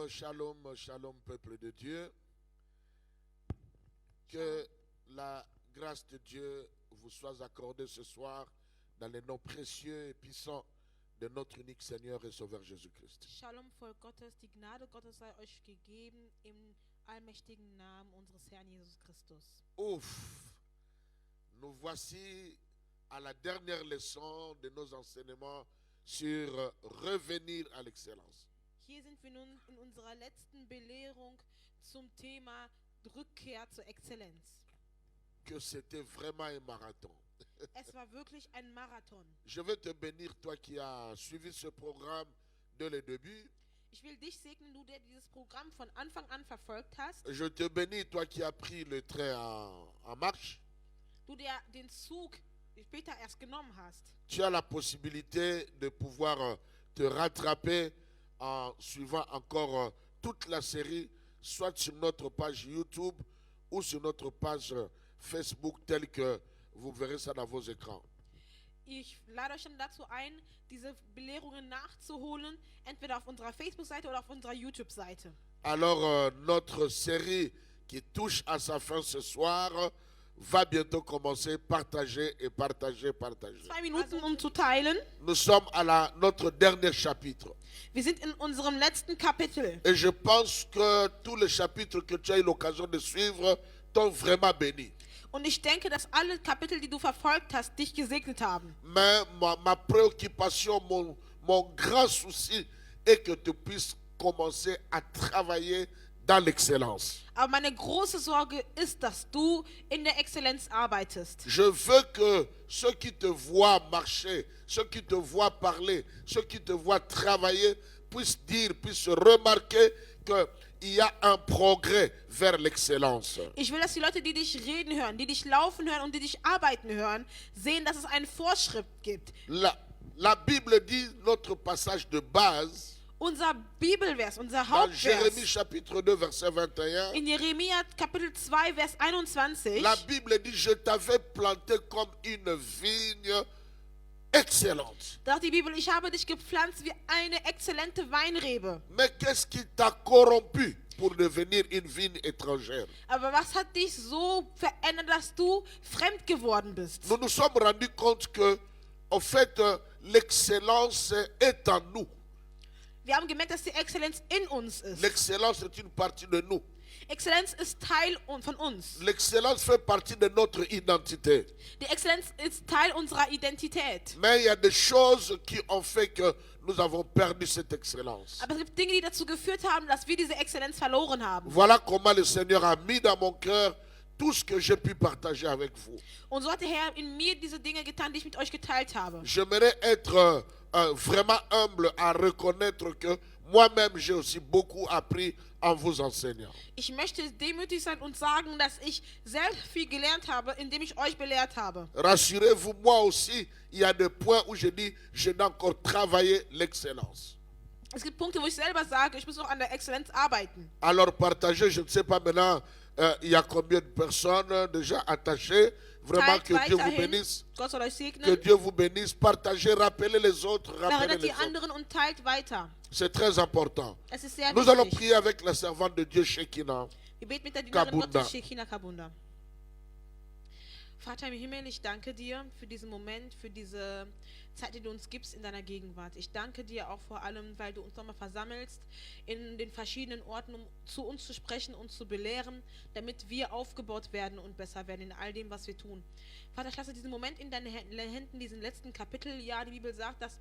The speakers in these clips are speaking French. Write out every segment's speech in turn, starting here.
Shalom, shalom, peuple de Dieu. Que la grâce de Dieu vous soit accordée ce soir dans les noms précieux et puissants de notre unique Seigneur et Sauveur Jésus-Christ. Shalom, Volk Gottes, die Gnade Gottes sei euch gegeben im allmächtigen Namen unseres Herrn Jesus Christus. Ouf, nous voici à la dernière leçon de nos enseignements sur revenir à l'excellence. Hier sind wir nun in unserer letzten Belehrung zum Thema Rückkehr zur Exzellenz. Que c'était vraiment un marathon. Es war wirklich ein Marathon. Je veux te bénir, toi qui as suivi ce programme dès le début. Ich will dich segnen, du, der dieses Programm von Anfang an verfolgt hast. Je te bénis, toi qui as pris le train en marche. Du, der den Zug später erst genommen hast. Tu as la possibilité de pouvoir te rattraper en suivant encore toute la série, soit sur notre page YouTube ou sur notre page Facebook, telle que vous verrez ça dans vos écrans. Ich lade euch dann dazu ein, diese Belehrungen nachzuholen, entweder auf unserer Facebook-Seite oder auf unserer YouTube-Seite. Alors, notre série qui touche à sa fin ce soir va bientôt commencer. Partager et partager, partager. 2 Minuten, zu teilen. Nous sommes à notre dernier chapitre. Wir sind in unserem letzten Kapitel. Et je pense que tous les chapitres que tu as eu l'occasion de suivre t'ont vraiment béni. Und ich denke, dass alle Kapitel, die du verfolgt hast, dich gesegnet haben. Mais ma préoccupation, mon grand souci est que tu puisses commencer à travailler dans l'excellence. Aber meine große Sorge ist, dass du in der Exzellenz arbeitest. Je veux que ceux qui te voient marcher, ceux qui te voient parler, ceux qui te voient travailler, puissent remarquer qu'il y a un progrès vers l'excellence. Ich will, dass die Leute, die dich reden hören, die dich laufen hören und die dich arbeiten hören, sehen, dass es einen Fortschritt gibt. La Bible dit, notre passage de base, Unser Bibelvers, unser dans Jérémie Hauptvers, chapitre 2, verset 21, in Jeremia Kapitel 2, Vers 21, la Bible dit, je t'avais planté comme une vigne excellente. sagt die Bibel, ich habe dich gepflanzt wie eine exzellente Weinrebe. Mais qu'est-ce qui t'a corrompu pour devenir une vigne étrangère? Aber was hat dich so verändert, dass du fremd geworden bist? Nous nous sommes rendus compte que, en fait, l'excellence est en nous. Wir haben gemerkt, dass die Exzellenz in uns ist. L'excellence est une partie de nous. Exzellenz ist Teil von uns. L'excellence fait partie de notre identité. Die Exzellenz ist Teil unserer Identität. Mais il y a des choses qui ont fait que nous avons perdu cette excellence. Aber es gibt Dinge, die dazu geführt haben, dass wir diese Exzellenz verloren haben. Voilà comment le Seigneur a mis dans mon cœur tout ce que j'ai pu partager avec vous. Und so hat der Herr in mir diese Dinge getan, die ich mit euch geteilt habe. J'aimerais être vraiment humble à reconnaître que moi-même j'ai aussi beaucoup appris en vous enseignant. Ich möchte demütig sein und sagen, dass ich sehr viel gelernt habe, indem ich euch belehrt habe. Rassurez-vous, moi aussi, il y a des points où je dis, je dois encore travailler l'excellence. Es gibt Punkte, wo ich selber sage, ich muss noch an der Exzellenz arbeiten. Alors partagez, je ne sais pas maintenant, il y a combien de personnes déjà attachées. Vraiment Teilt que Dieu vous weiterhin. bénisse. Gott soll euch Que segnen. Dieu vous bénisse. Partagez, rappelez les autres, rappelez Erinnert les die autres. anderen und teilt weiter. C'est très important. Es ist sehr Nous allons wichtig. prier avec la servante de Dieu, Shekinah. Wir beten mit der Dienerin Kabunda. Gottes, Shekina Kabunda. Vater im Himmel, ich danke dir für diesen Moment, für diese Zeit, die du uns gibst in deiner Gegenwart. Ich danke dir auch vor allem, weil du uns nochmal versammelst in den verschiedenen Orten, um zu uns zu sprechen und zu belehren, damit wir aufgebaut werden und besser werden in all dem, was wir tun. Vater, ich lasse diesen Moment in deine Händen, diesen letzten Kapitel. Ja, die Bibel sagt, dass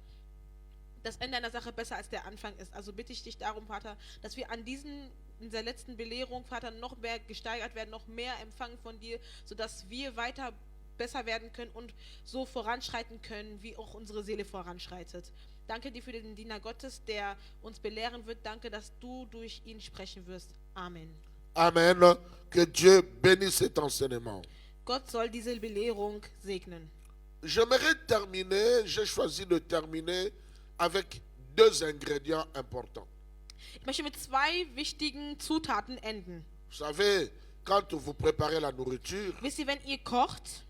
das Ende einer Sache besser als der Anfang ist. Also bitte ich dich darum, Vater, dass wir an dieser letzten Belehrung, Vater, noch mehr gesteigert werden, noch mehr empfangen von dir, sodass wir weiter besser werden können und so voranschreiten können, wie auch unsere Seele voranschreitet. Danke dir für den Diener Gottes, der uns belehren wird. Danke, dass du durch ihn sprechen wirst. Amen. Amen. Que Dieu bénisse cet enseignement. Gott soll diese Belehrung segnen. J'aimerais terminer, j'ai choisi de terminer avec 2 ingrédients importants. Ich möchte mit 2 wichtigen Zutaten enden. Vous savez, quand vous préparez la nourriture, Wisst ihr, wenn ihr kocht,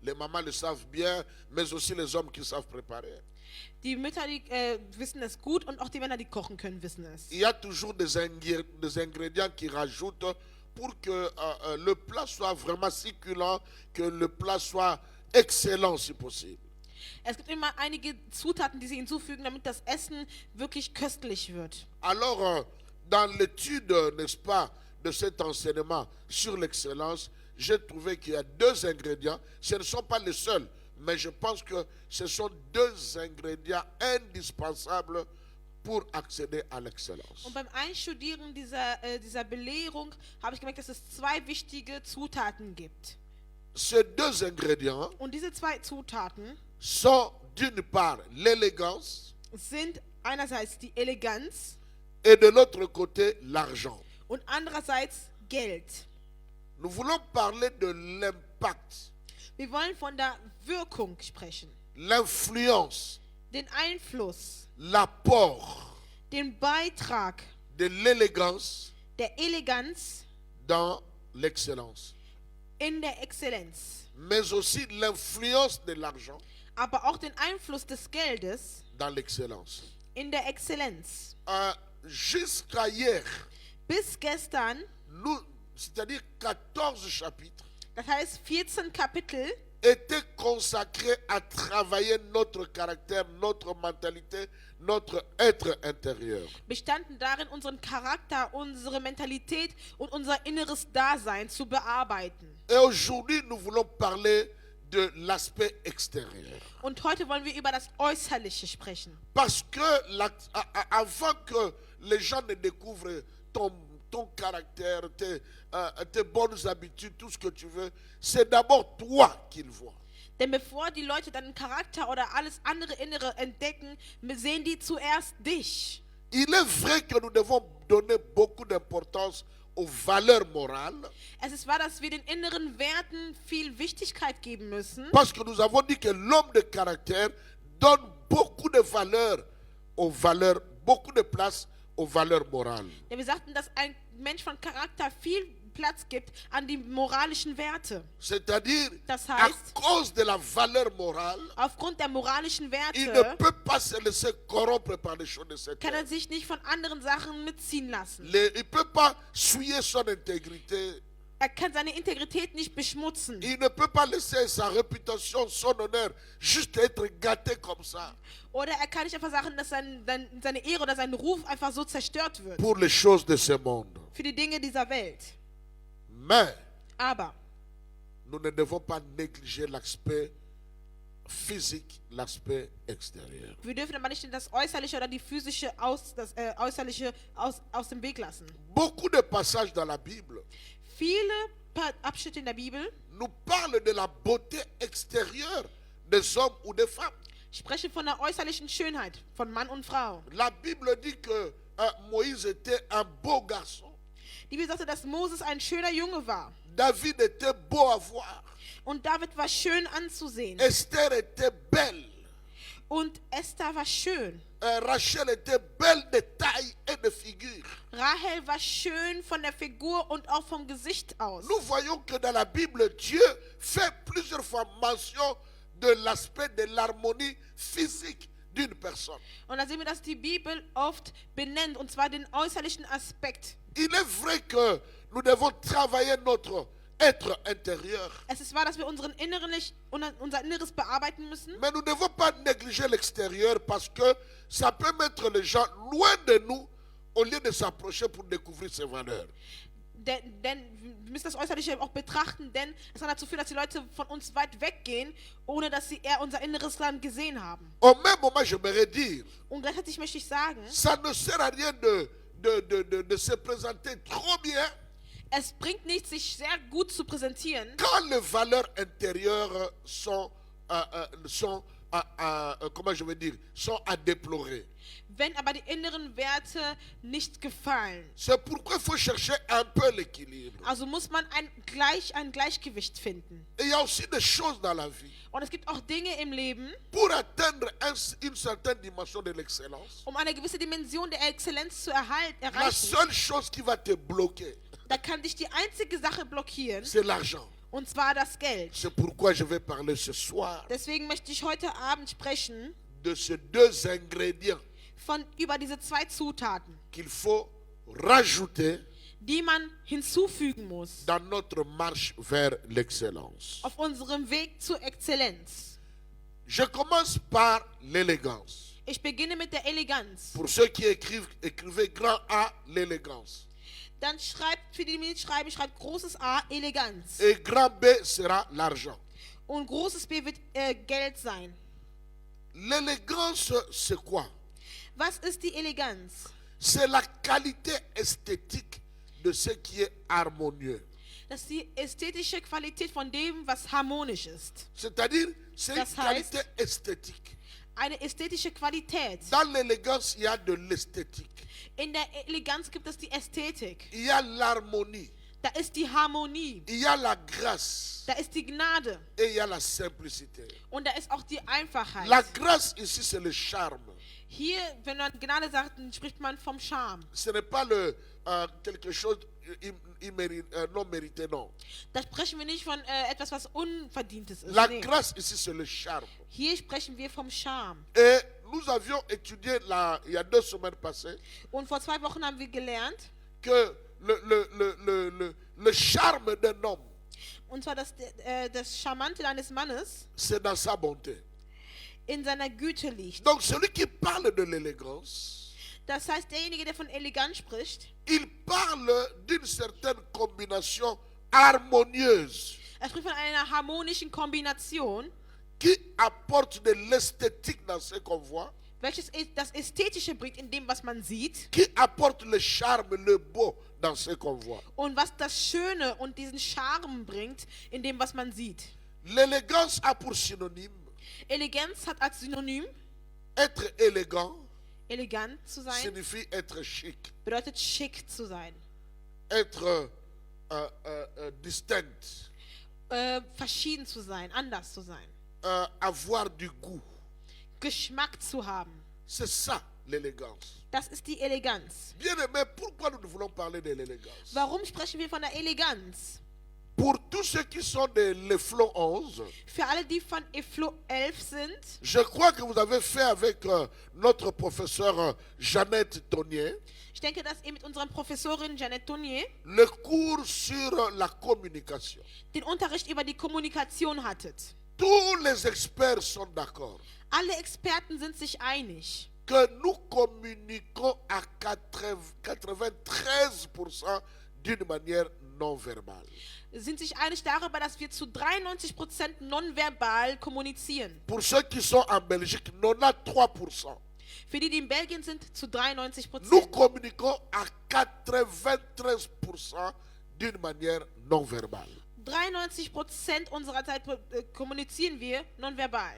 Les mamans le savent bien, mais aussi les hommes qui savent préparer. Die Mütter, die wissen es gut und auch die Männer, die kochen können, wissen es. Il y a toujours des ingrédients qui rajoutent pour que le plat soit vraiment succulent, que le plat soit excellent si possible. Es gibt immer einige Zutaten, die sie hinzufügen, damit das Essen wirklich köstlich wird. Alors, dans l'étude, n'est-ce pas, de cet enseignement sur l'excellence, j'ai trouvé qu'il y a 2 ingrédients. Ce ne sont pas les seuls, mais je pense que ce sont 2 ingrédients indispensables pour accéder à l'excellence. Und beim Einstudieren dieser Belehrung habe ich gemerkt, dass es 2 wichtige Zutaten gibt. Ces 2 ingrédients Und diese 2 Zutaten sont d'une part l'élégance sind einerseits die Eleganz et de l'autre côté l'argent. und andererseits Geld. Nous voulons parler de l'impact, Wir wollen von der Wirkung sprechen, l'influence, den Einfluss, l'apport den Beitrag de l'élégance der Eleganz dans l'excellence, in der Exzellenz, mais aussi l'influence de l'argent aber auch den Einfluss des Geldes dans l'excellence. in der Exzellenz. Jusqu'à hier, Bis gestern, c'est-à-dire 14 chapitres, das heißt 14 Kapitel, étaient consacrés à travailler notre caractère, notre mentalité, notre être intérieur. bestanden darin, unseren Charakter, unsere Mentalität und unser inneres Dasein zu bearbeiten. Et aujourd'hui, nous voulons parler de l'aspect extérieur. Und heute wollen wir über das Äußerliche sprechen. Parce que avant que les gens ne découvrent ton caractère, tes bonnes habitudes, tout ce que tu veux, c'est d'abord toi qu'ils voient. Denn bevor die Leute deinen Charakter oder alles andere Innere entdecken, sehen die zuerst dich. Il est vrai que nous devons donner beaucoup d'importance aux valeurs morales. Es ist wahr, dass wir den inneren Werten viel Wichtigkeit geben müssen. Parce que nous avons dit que l'homme de caractère donne beaucoup de valeur aux valeurs, beaucoup de place aux valeurs morales. Denn wir sagten, dass ein Mensch von Charakter viel Platz gibt an die moralischen Werte. C'est-à-dire, Das à heißt, cause de la valeur morale, aufgrund der moralischen il ne Werte peut pas se laisser corrompre par les choses de cette kann terre. sich nicht von anderen Sachen mitziehen lassen. Il ne peut pas souiller son intégrité. Kann seine Integrität nicht beschmutzen. Il ne peut pas laisser sa réputation, son honneur, juste être gâté comme ça Oder kann nicht einfach sagen, dass seine Ehre oder sein Ruf einfach so zerstört wird. pour les choses de ce monde. Für die Dinge dieser Welt. Mais Aber nous ne devons pas négliger l'aspect physique, l'aspect extérieur. wir dürfen aber nicht das Äußerliche oder die physische Äußerliche aus dem Weg lassen. Beaucoup de passages dans la Bible Viele Abschnitte in der Bibel nous parlent de la beauté extérieure des hommes ou des femmes. sprechen von der äußerlichen Schönheit von Mann und Frau. La Bible dit que Moïse était un beau garçon. Die Bibel sagte, dass Moses ein schöner Junge war. David était beau à voir. Und David war schön anzusehen. Esther était belle. Und Esther war schön. Rachel était belle de taille et de figure. Rahel war schön von der Figur und auch vom Gesicht aus. Nous voyons que dans la Bible, Dieu fait plusieurs fois mention de l'aspect de l'harmonie physique d'une personne. Und da sehen wir, dass die Bibel oft benennt, und zwar den äußerlichen Aspekt. Il est vrai que nous devons travailler notre être intérieur. Es ist wahr, dass wir unser Inneres bearbeiten müssen. Mais nous ne devons pas négliger l'extérieur parce que ça peut mettre les gens loin de nous au lieu de s'approcher pour découvrir ses valeurs. Denn wir müssen das Äußerliche auch betrachten, denn es kann dazu führen, dass die Leute von uns weit weggehen, ohne dass sie eher unser inneres Land gesehen haben. Au même moment, j'aimerais dire, Und gleichzeitig möchte ich sagen, ça ne sert à rien de se présenter trop bien es bringt nichts, sich sehr gut zu präsentieren, quand les valeurs intérieures sont à déplorer. wenn aber die inneren Werte nicht gefallen. C'est pourquoi il faut chercher un peu l'équilibre. Also muss man ein Gleichgewicht finden. Et il y a aussi des choses dans la vie. Und es gibt auch Dinge im Leben, Pour atteindre une certaine dimension de l'excellence, um eine gewisse Dimension der Exzellenz zu la erreichen. seule chose qui va te bloquer, Da kann dich die einzige Sache blockieren, c'est l'argent. Und zwar das Geld. C'est pourquoi je vais parler ce soir Deswegen möchte ich heute Abend sprechen de ces deux ingrédients über diese zwei Zutaten, qu'il faut rajouter die man hinzufügen muss dans notre marche vers l'excellence. auf unserem Weg zur Exzellenz. Je commence par l'élégance. Ich beginne mit der Eleganz. Pour ceux qui écrivent, écrivez grand A, l'élégance. Dann schreibt, für die mitschreiben, schreibt großes A, Eleganz. Et grand B sera l'argent. Und großes B wird Geld sein. L'élégance, c'est quoi? Was ist die Eleganz? C'est la qualité esthétique de ce qui est harmonieux. Das ist die ästhetische Qualität von dem, was harmonisch ist. C'est-à-dire, c'est une Das heißt- qualité esthétique. Eine ästhetische Qualität. Dans l'élégance, il y a de l'esthétique. In der Eleganz gibt es die Ästhetik. Il y a l'harmonie. Da ist die Harmonie. Il y a la grâce. Da ist die Gnade. Et il y a la simplicité. Und da ist auch die Einfachheit. La grâce ici, c'est le charme. Hier, wenn man Gnade sagt, dann spricht man vom Charme. Ce n'est pas quelque chose non mérité, non. Da sprechen wir nicht von etwas, was Unverdientes ist. La Nee. grâce ici, c'est le charme. Hier sprechen wir vom Charme. Et nous avions étudié il y a 2 semaines passées Und vor 2 Wochen haben wir gelernt, que le charme d'un homme, und zwar das Charmante eines Mannes c'est dans sa bonté. in seiner Güte liegt. Donc celui qui parle de l'élégance, Das heißt, derjenige, der von Eleganz spricht, il parle d'une certaine combination harmonieuse er spricht von einer harmonischen Kombination, qui apporte de l'esthétique dans ce qu'on voit, welches das Ästhetische bringt in dem, was man sieht, qui apporte le charme, le beau dans ce qu'on voit. und was das Schöne und diesen Charme bringt in dem, was man sieht. L'élégance a pour synonyme Eleganz hat als Synonym, être élégant, elegant zu sein, signifie être chic, bedeutet schick zu sein, être distinct, verschieden zu sein, anders zu sein, avoir du goût. Geschmack zu haben. C'est ça l'élégance. Das ist die Eleganz. Bien aimé, pourquoi nous voulons parler de l'élégance? Warum sprechen wir von der Eleganz? Pour tous ceux qui sont de l'Eflon 11, Für alle, die von Eflo 11 sind, je crois que vous avez fait avec notre professeur Jeannette Tonnier ich denke, dass ihr mit unserer Professorin Jeannette Tonnier le cours sur la communication. den Unterricht über die Kommunikation hattet. Tous les experts sont d'accord Alle Experten sind sich einig, que nous communiquons à 93% d'une manière non verbale. sind sich einig darüber, dass wir zu 93% nonverbal kommunizieren. Pour ceux qui sont en Belgique, 93%. Für die, die in Belgien sind, zu 93%. Nous communiquons à 93% d'une manière non verbale. 93% unserer Zeit kommunizieren wir nonverbal.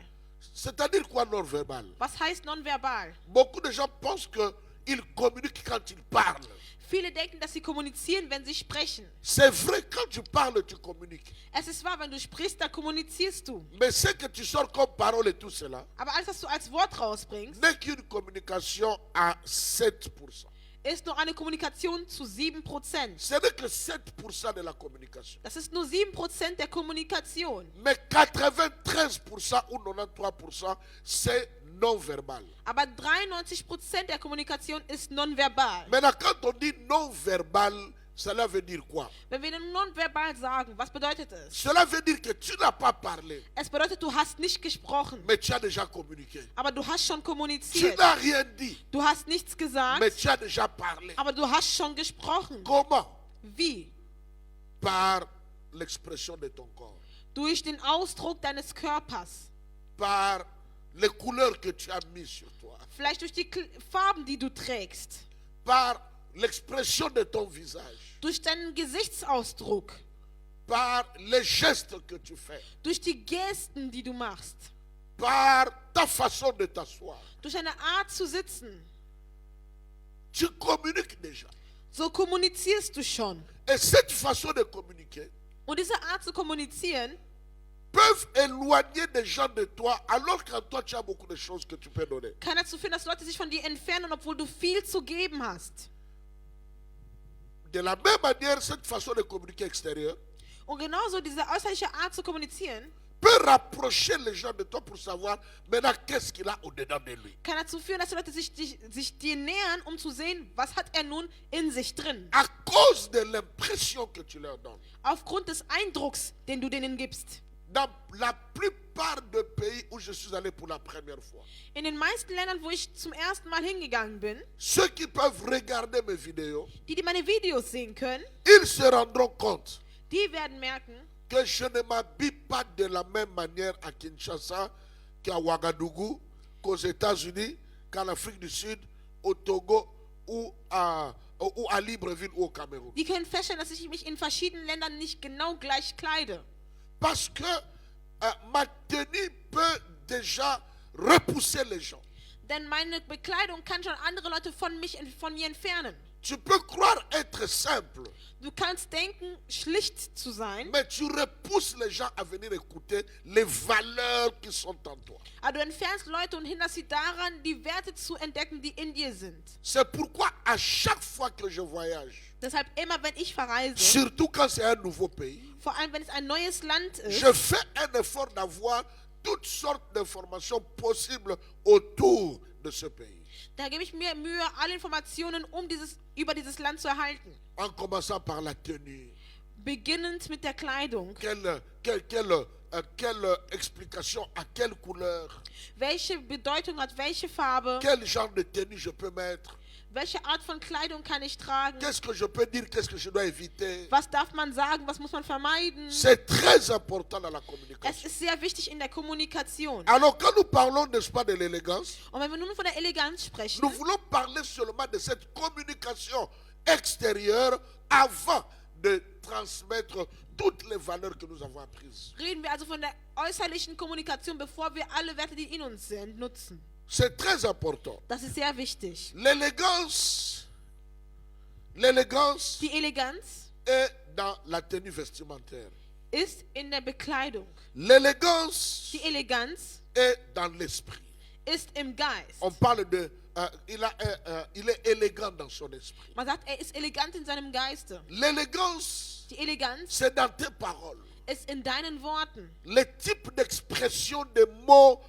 C'est-à-dire quoi non verbal? Was heißt nonverbal? Beaucoup de gens pensent qu'ils communiquent quand ils parlent. Viele denken, dass sie kommunizieren, wenn sie sprechen. C'est vrai, quand tu parles, tu communiques. Es ist wahr, wenn du sprichst, dann kommunizierst du. Mais ce que tu sors comme parole et tout cela Aber alles, was du als Wort rausbringst, n'est qu'une communication à 7%. ist nur eine Kommunikation zu 7%. Ce n'est que 7% de la communication. Das ist nur 7% der Kommunikation. Mais 93% ou 93%, c'est non verbal. Aber 93% der Kommunikation ist nonverbal. Maintenant, quand on dit non verbal, cela veut dire quoi? Wenn wir nonverbal sagen, was bedeutet es? Cela veut dire que tu n'as pas parlé, Es bedeutet, du hast nicht gesprochen, mais tu as déjà communiqué. aber du hast schon Tu kommuniziert. n'as rien dit, Du hast nichts mais gesagt, tu as déjà parlé. aber du hast schon gesprochen. Comment? Wie? Par l'expression de ton corps, Durch den Ausdruck deines Körpers. par les couleurs que tu as mises sur toi, Vielleicht durch die Farben, die du trägst. par l'expression de ton visage, Durch deinen Gesichtsausdruck. par les gestes que tu fais, Durch die Gesten, die du machst. par ta façon de t'asseoir. Durch eine Art zu sitzen. Tu communiques déjà. So kommunizierst du schon. Et cette façon de communiquer Und diese Art zu kommunizieren peuvent éloigner des gens de toi alors qu'en toi tu as beaucoup de choses que tu peux donner. kann dazu führen, dass Leute sich von dir entfernen, obwohl du viel zu geben hast. De la même manière, cette façon de communiquer extérieure Und genauso diese äußerliche Art zu kommunizieren peut rapprocher les gens de toi pour savoir maintenant qu'est-ce qu'il a au-dedans de lui. kann dazu führen, dass die Leute sich dir nähern, um zu sehen, was hat er nun in sich drin. À cause de l'impression que tu leur donnes. Aufgrund des Eindrucks, den du denen gibst. Dans la plupart des pays où je suis allé pour la première fois, In den meisten Ländern, wo ich zum ersten Mal hingegangen bin, ceux qui peuvent regarder mes vidéos, die meine Videos sehen können, ils se rendront compte die werden merken, que je ne m'habille pas de la même manière à Kinshasa qu'à Ouagadougou, qu'aux États-Unis, qu'en Afrique du Sud, au Togo ou à Libreville ou au Cameroun. die können feststellen, dass ich mich in verschiedenen Ländern nicht genau gleich kleide. Parce que ma tenue peut déjà repousser les gens. Denn meine Bekleidung kann schon andere Leute von mir entfernen. Tu peux croire être simple, Du kannst denken, schlicht zu sein, mais tu repousses les gens à venir écouter les valeurs qui sont en toi. aber du entfernst Leute und hinderst sie daran, die Werte zu entdecken, die in dir sind. C'est pourquoi à chaque fois que je voyage, Deshalb immer, wenn ich verreise, surtout quand c'est un nouveau pays, vor allem wenn es ein neues Land ist, je fais un effort d'avoir toutes sortes d'informations possibles autour de ce pays. da gebe ich mir Mühe, alle Informationen über dieses Land zu erhalten. En commençant par la tenue. Beginnend mit der Kleidung. Quelle explication, à quelle couleur, Welche Bedeutung hat welche Farbe? quel genre de tenue je peux mettre, Welche Art von Kleidung kann ich tragen? qu'est-ce que je peux dire, qu'est-ce que je dois éviter. Was darf man sagen? Was muss man vermeiden? C'est très important dans la Es communication. ist sehr wichtig in der Kommunikation. Alors quand nous parlons, n'est-ce pas, de l'élégance, Und wenn wir nun von der Eleganz sprechen, nous voulons parler seulement de cette communication extérieure avant de transmettre toutes les valeurs que nous avons apprises. reden wir also von der äußerlichen Kommunikation, bevor wir alle Werte, die in uns sind, nutzen. C'est très important. Das ist sehr wichtig. L'élégance Die Eleganz est dans la tenue vestimentaire. ist in der Bekleidung. L'élégance Die Eleganz est dans l'esprit. ist im Geist. On parle de... il est élégant dans son esprit. Man sagt, er ist elegant in seinem Geiste. L'élégance, Die Eleganz c'est dans tes paroles. ist in deinen Worten. Les types d'expressions, de mots,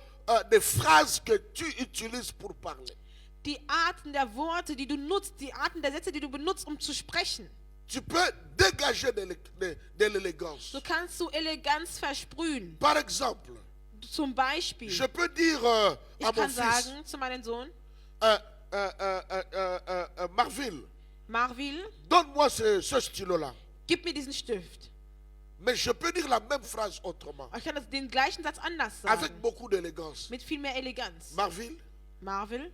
de phrases que tu utilises pour parler. Die Arten der Worte, die du nutzt, die Arten der Sätze, die du benutzt, um zu sprechen. Tu peux dégager de l'élégance. So kannst du Eleganz versprühen. Par exemple, Zum Beispiel, je peux dire ich à mon kann fils, sagen zu meinem Sohn, Marville, Marville, donne-moi ce stylo-là. gib mir diesen Stift. Mais je peux dire la même phrase autrement, Ich kann den gleichen Satz anders avec sagen, beaucoup d'élégance. mit viel mehr Eleganz. Marville, Marville,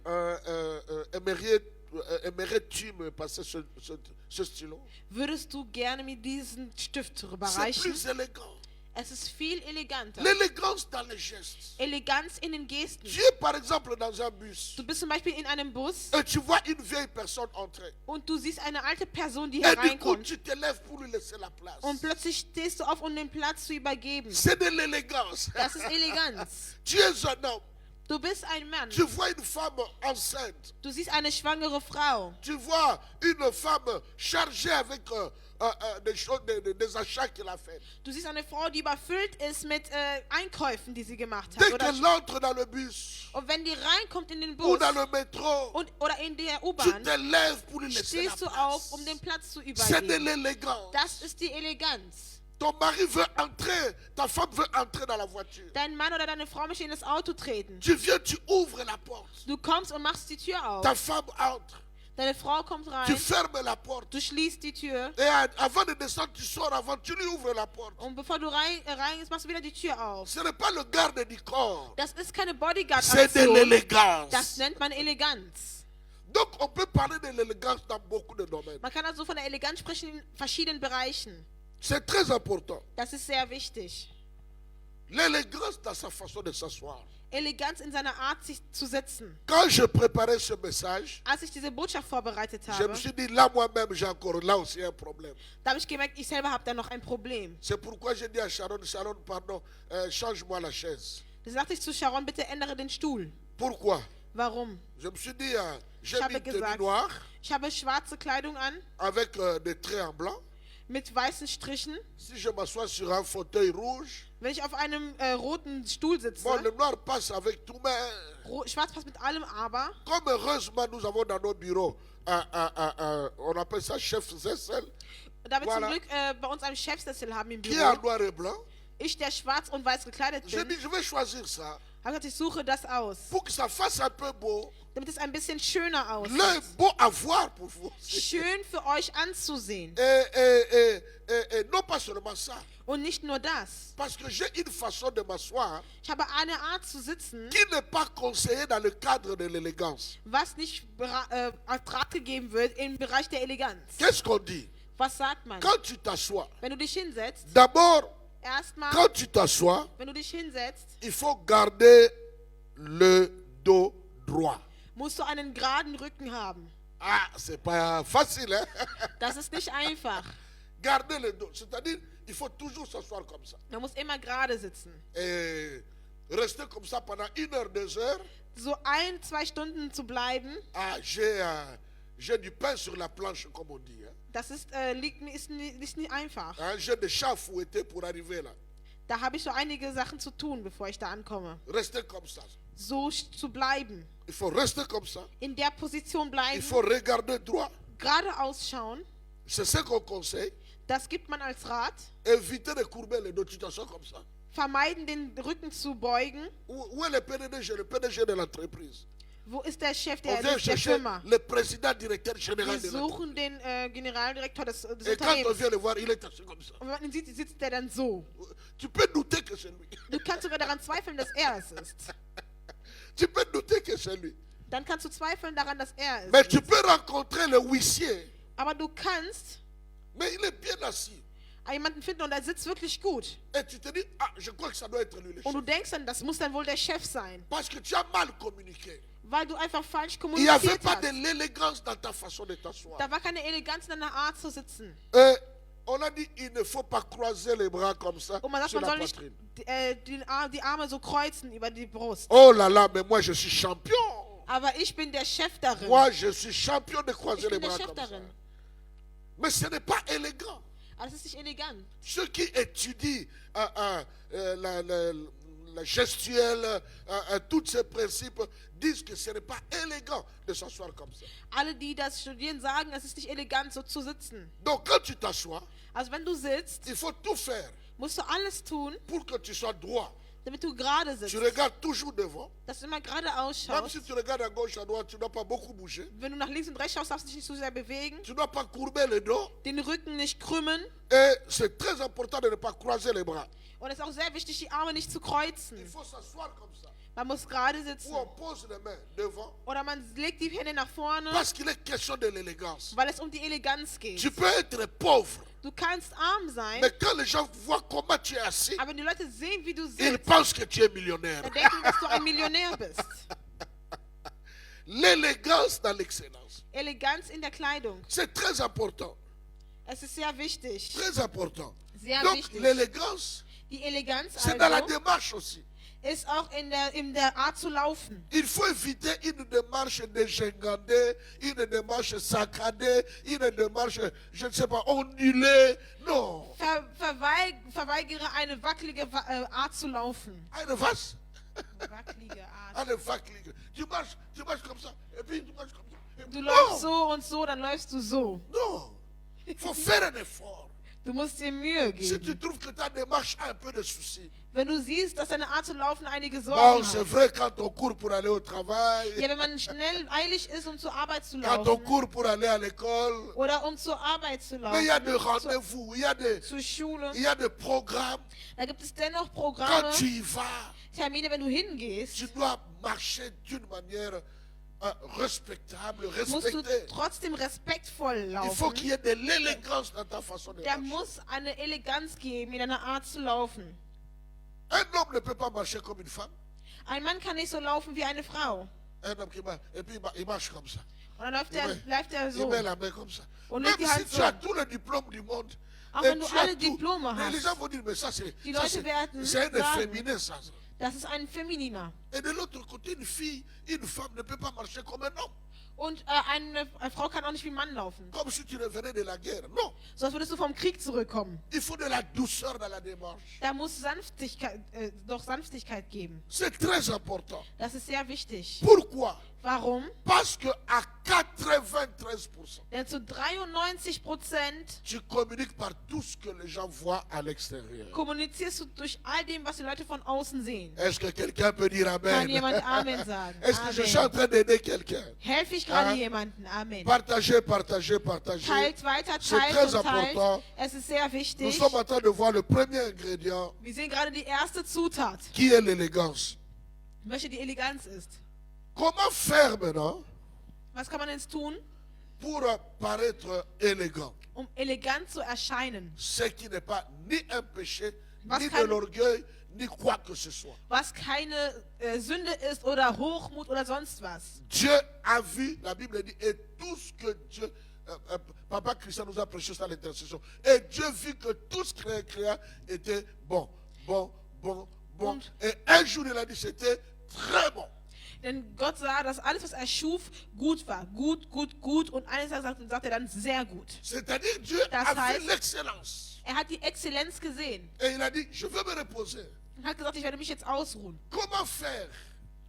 aimerais-tu me passer ce stylo? würdest du gerne mir diesen Stift C'est rüberreichen? plus élégant. Es ist viel eleganter. L'élégance dans les gestes. Eleganz in den Gesten. Tu es par exemple dans un bus Du bist zum Beispiel in einem Bus et tu vois une vieille personne entrer. und du siehst eine alte Person, die Et du coup, hereinkommt. tu te lèves pour lui laisser la place. Und plötzlich stehst du auf, um den Platz zu übergeben. C'est de l'élégance. Das ist Eleganz. Tu es un homme. Du bist ein Mann. Tu vois une femme enceinte. Du siehst eine schwangere Frau. Tu vois une femme chargée avec des choses, des achats qu'elle a fait. Du siehst eine Frau, die überfüllt ist mit Einkäufen, die sie gemacht hat. Dès qu'elle entre dans le bus Und wenn die reinkommt in den ou Bus dans le métro, oder in der tu U-Bahn, te lèves pour lui laisser la stehst du place. auf, um den Platz zu C'est de übergeben. l'élégance. Das ist die Eleganz. Ton mari veut entrer, ta femme veut entrer dans la voiture. Dein Mann oder deine Frau möchte in das Auto treten. Tu viens, tu ouvres la porte. Du kommst und machst die Tür auf. Ta femme entre. Deine Frau kommt Tu rein. fermes la porte. Du schließt die Tür. Et avant de descendre, tu sors avant, tu lui ouvres la porte. Und bevor du reingehst, machst du wieder die Tür auf. Ce n'est pas le garde du corps. Das ist keine C'est de Bodyguard-Aktion. Das l'élégance. nennt man Eleganz. Donc, on peut parler de l'élégance dans beaucoup de domaines. Man kann also von der Eleganz sprechen in verschiedenen Bereichen. C'est très important. Das ist sehr wichtig. L'élégance dans sa façon de s'asseoir. Eleganz in seiner Art, sich zu setzen. Quand je préparais ce message, Als ich diese Botschaft vorbereitet je habe, me suis dit, là moi-même, j'ai encore là aussi un problème. da habe ich gemerkt, ich selber habe da noch ein Problem. C'est pourquoi j'ai dit à Sharon, Sharon, pardon, change-moi la chaise. Da sagte ich zu Sharon, bitte ändere den Stuhl. Pourquoi? Warum? Je me suis dit, j'ai Ich mis habe une tenue gesagt, noire ich habe schwarze Kleidung an avec des traits en blanc. mit weißen Strichen. Si je m'assois sur un fauteuil rouge, Wenn ich auf einem roten Stuhl sitze, bon, le noir passe avec tout, mais schwarz passt mit allem, aber comme heureusement nous avons dans nos bureaux, on appelle ça chef Zessel, da wir Voilà. zum Glück bei uns einen Chefsessel haben im qui est en Büro, noir et blanc. ich, der schwarz und weiß gekleidet J'ai bin, dit, je vais choisir ça habe gesagt, ich suche das aus, pour que ça fasse un peu beau. damit es ein bisschen schöner Le aussieht. beau à voir pour vous aussi. Schön für euch anzusehen. Et non pas seulement ça, Und nicht nur das. parce que j'ai une façon de m'asseoir Ich habe eine Art zu sitzen, qui n'est pas conseillée dans le cadre de l'élégance. was nicht als Rat gegeben wird im Bereich der Eleganz. Qu'est-ce qu'on dit? Was sagt man? Quand tu t'assois, Wenn du dich hinsetzt, d'abord, erstmal, quand tu t'assois, wenn du dich hinsetzt, il faut garder le dos droit. musst du einen geraden Rücken haben. Ah, c'est pas facile, hein? Das ist nicht einfach. Garder le dos, c'est-à-dire, il faut toujours s'asseoir comme ça. Man muss immer gerade sitzen. Et rester comme ça pendant 1 heure, 2 heures. So 2 Stunden zu bleiben, Ah, j'ai du pain sur la planche, comme on dit. Hein? das ist nicht einfach. Hein, j'ai des chats fouettés pour arriver là. Da habe ich so einige Sachen zu tun, bevor ich da ankomme. Rester comme ça. So zu bleiben, Il faut rester comme ça. in der Position Il bleiben, faut regarder droit. gerade ausschauen. C'est ce qu'on conseille. Das gibt man als Rat. Éviter de courber le dos. Tu t'assois comme ça. Vermeiden, den Rücken zu beugen. Où est le PDG de l'entreprise? Wo ist der Chef On der vient chercher Firma? le président directeur Wir général de l'entreprise. suchen den Generaldirektor des Et quand on Unternehmens. vient le voir, il est assis comme ça. Und wenn man ihn sieht, sitzt der dann so. Tu peux douter que c'est lui. Du kannst sogar daran zweifeln, dass er es ist. Tu peux douter que c'est lui. Dann kannst du zweifeln daran, dass er Mais es tu ist. peux rencontrer le huissier. Aber du kannst Mais il est bien assis. jemanden finden und er sitzt wirklich gut. Et tu te dis, ah, je crois que ça doit être lui le Und du chef. denkst dann, das muss dann wohl der Chef sein. Parce que tu as mal communiqué. Weil du einfach falsch Il n'y avait kommuniziert pas de hast. l'élégance dans ta façon de t'asseoir. Da war keine Eleganz in deiner Art zu sitzen. Et on a dit, il ne faut pas croiser les bras comme ça Und man sagt, sur man la soll nicht poitrine. die Arme so kreuzen über die Brust. Oh là là, mais moi je suis champion. Aber ich bin der Chef darin. Moi je suis champion de Ich croiser les bin der bras Chef comme ça. darin. Mais ce n'est pas élégant. Aber das ist nicht elegant. Ceux qui étudient la gestuelle, tous ces principes, disent que ce n'est pas élégant de s'asseoir comme ça. Alle, die das studieren, sagen, es ist nicht elegant, so zu sitzen. Donc quand tu t'assois, Also wenn du sitzt, il faut tout faire musst du alles tun, pour que tu sois droit. damit du gerade Tu sitzt. regardes toujours devant. Dass du immer gerade Même ausschaust. si tu regardes à gauche, à droite, tu ne dois pas beaucoup bouger. Wenn du nach links und rechts schaust, darfst du dich nicht zu sehr bewegen. Tu ne dois pas courber le dos. Den Rücken nicht krümmen. Et c'est très important de ne pas croiser les bras. Und es ist auch sehr wichtig, die Arme nicht zu Il kreuzen. faut s'asseoir comme ça. Man muss gerade sitzen. Ou on pose les mains devant. Oder man legt die Hände nach vorne, Parce qu'il est question de l'élégance. weil es um die Eleganz geht. Tu peux être pauvre. Du kannst arm sein, Mais quand les gens voient comment tu es assis, aber wenn die Leute sehen, wie du ils sitzt, pensent que tu es millionnaire. dann denken, dass du ein Millionär bist. L'élégance dans l'excellence. Eleganz in der Kleidung. C'est très important. Es ist sehr wichtig. Très important. Sehr Donc wichtig. l'élégance, Die Eleganz c'est dans la also démarche aussi. ist auch in der Art zu laufen. Il faut éviter une démarche dégingandée, une démarche saccadée, une démarche, je ne sais pas, onnulée. Non. Verweigere eine wackelige Art zu laufen. Eine was? Wackelige Art. Eine wackelige. Tu marches comme ça, et puis tu marches comme ça. Et Du puis- läufst non, so und so, dann läufst du so. non. Il faut faire un effort. Du musst dir Mühe Si tu geben. trouves que ta démarche a un peu de soucis. Wenn du siehst, dass deine Art zu laufen einige Bon, Sorgen c'est hat. vrai quand on court pour aller au travail, Ja, wenn man schnell eilig ist, um zur Arbeit zu quand on laufen. court pour aller à l'école, Oder um zur Arbeit zu mais il y a des laufen. rendez-vous, il y a Zur Schule. des programmes. Da gibt es dennoch Quand Programme, tu y vas, Termine, wenn du hingehst, tu dois marcher d'une manière respectable, musst du respectée. trotzdem respektvoll Il faut laufen. qu'il y ait de l'élégance dans ta façon de Da marcher. muss eine Eleganz geben in deiner Art zu laufen. Un homme ne peut pas marcher comme une femme. Ein Mann kann nicht so laufen wie eine Frau. Un homme qui marche, et puis il marche comme ça. Und dann läuft Ja, er Il so. met la main comme ça. Und Même legt die si Hand tu so. as tous les diplômes du monde, Auch et wenn du tu as alle tout, Diplome mais les hast. gens vont dire, mais ça Die Leute werden c'est un sagen, efféminé ça. Das ist ein Femininer. Et de l'autre côté, une femme ne peut pas marcher comme un homme. Und eine Frau kann auch nicht wie ein Mann laufen. Comme si tu revenais de la guerre. Non. So als würdest du vom Krieg zurückkommen. Il faut de la douceur dans la démarche. Da muss doch Sanftigkeit geben. C'est très important. Das ist sehr wichtig. Pourquoi? Warum? Parce que à 93%, Denn zu 93% tu communiques par tout ce que les gens voient à l'extérieur. kommunizierst du durch all dem, was die Leute von außen sehen. Est-ce que quelqu'un peut dire Kann Amen? jemand Amen sagen? Est-ce que je suis en Amen. train d'aider quelqu'un? Helfe ich gerade Ah. jemanden? Amen. Partagez, partagez, partagez. Teilt weiter, C'est teilt très und teilt. important. Es ist sehr Nous wichtig. sommes en train de voir le premier ingrédient Wir sehen gerade die erste Zutat, qui est l'élégance. welche die Eleganz ist. Comment faire maintenant Was kann man jetzt tun, pour paraître élégant? um elegant zu erscheinen? Ce qui n'est pas ni un péché, Was ni de kann- l'orgueil, ni quoi que ce soit. Was keine Sünde ist oder Hochmut oder sonst was. Dieu a vu, la Bible dit, et tout ce que Dieu... Papa Christian nous a prêché ça à l'intercession. Et Dieu vit que tout ce qu'il a créé était bon, bon, bon, bon. Und- Et un jour, il a dit, c'était très bon. Denn Gott sah, dass alles, was er schuf, gut war. Gut, gut, gut. Und eines Tages sagt er dann sehr gut. C'est-à-dire, Dieu Das a vu heißt- l'excellence. Er hat die Exzellenz gesehen Et il a dit, je veux me reposer. und hat gesagt, ich werde mich jetzt ausruhen. Comment faire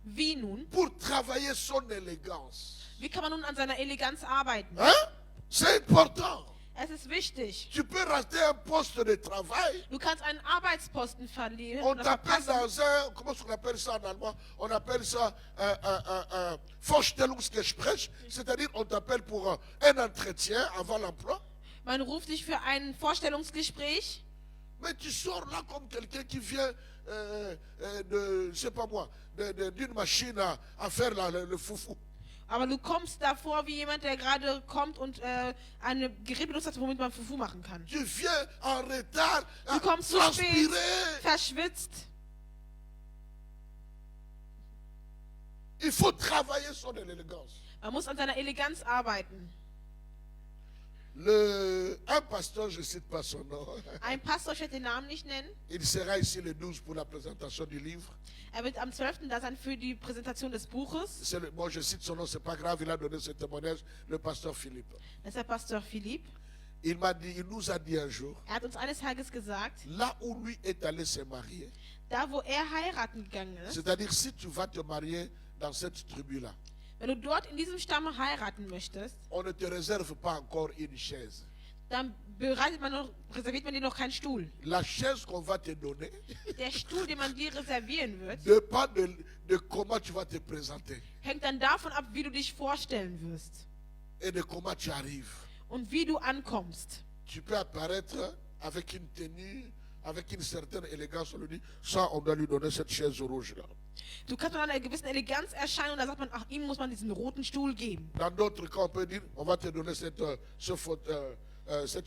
Wie nun? pour travailler son élégance? Wie kann man nun an seiner Eleganz arbeiten? Hein? C'est important. Es ist wichtig. Tu peux rater un poste de travail. Du kannst einen Arbeitsposten verlieren. On oder t'appelle verpassen. dans un, comment on appelle ça en allemand? On appelle ça Vorstellungsgespräch, c'est-à-dire on t'appelle pour un entretien avant l'emploi. Man ruft dich für ein Vorstellungsgespräch, Mais tu sors là comme quelqu'un qui vient de, je sais pas moi, d'une machine à faire le foufou. aber du kommst davor wie jemand, der gerade kommt und ein Gerät benutzt hat, womit man Fufu machen kann. Tu viens en retard, Du kommst zu spät, transpirer. verschwitzt. Il faut travailler sur l'élégance. Man muss an seiner Eleganz arbeiten. Un pasteur, je ne cite pas son nom, Ein Pastor, ich werde den Namen nicht nennen, il sera ici le 12 pour la présentation du livre. er wird am 12. da sein für die Präsentation des Buches. Moi, je cite son nom, c'est pas grave, il a donné ce témoignage, le pasteur Philippe. Das ist der Pastor Philipp. Il nous a dit un jour, Er hat uns eines Tages gesagt, là où lui est allé se marier, da wo er heiraten gegangen ist, c'est-à-dire si tu vas te marier dans cette tribu-là, wenn du dort in diesem Stamm heiraten möchtest, on ne te réserve pas encore une chaise. dann reserviert man dir noch keinen Stuhl. La chaise qu'on va te donner Der Stuhl, den man dir reservieren wird, dépend de comment tu vas te présenter hängt dann davon ab, wie du dich vorstellen wirst et de comment tu arrives. und wie du ankommst. Tu peux apparaître avec une tenue, avec une certaine élégance, on lui dit, ça, on doit lui donner cette chaise rouge-là. Du kannst mit einer gewissen Eleganz erscheinen und da sagt man, ach, ihm muss man diesen roten Stuhl geben. Dans d'autres cas, on peut dire, on va te donner cette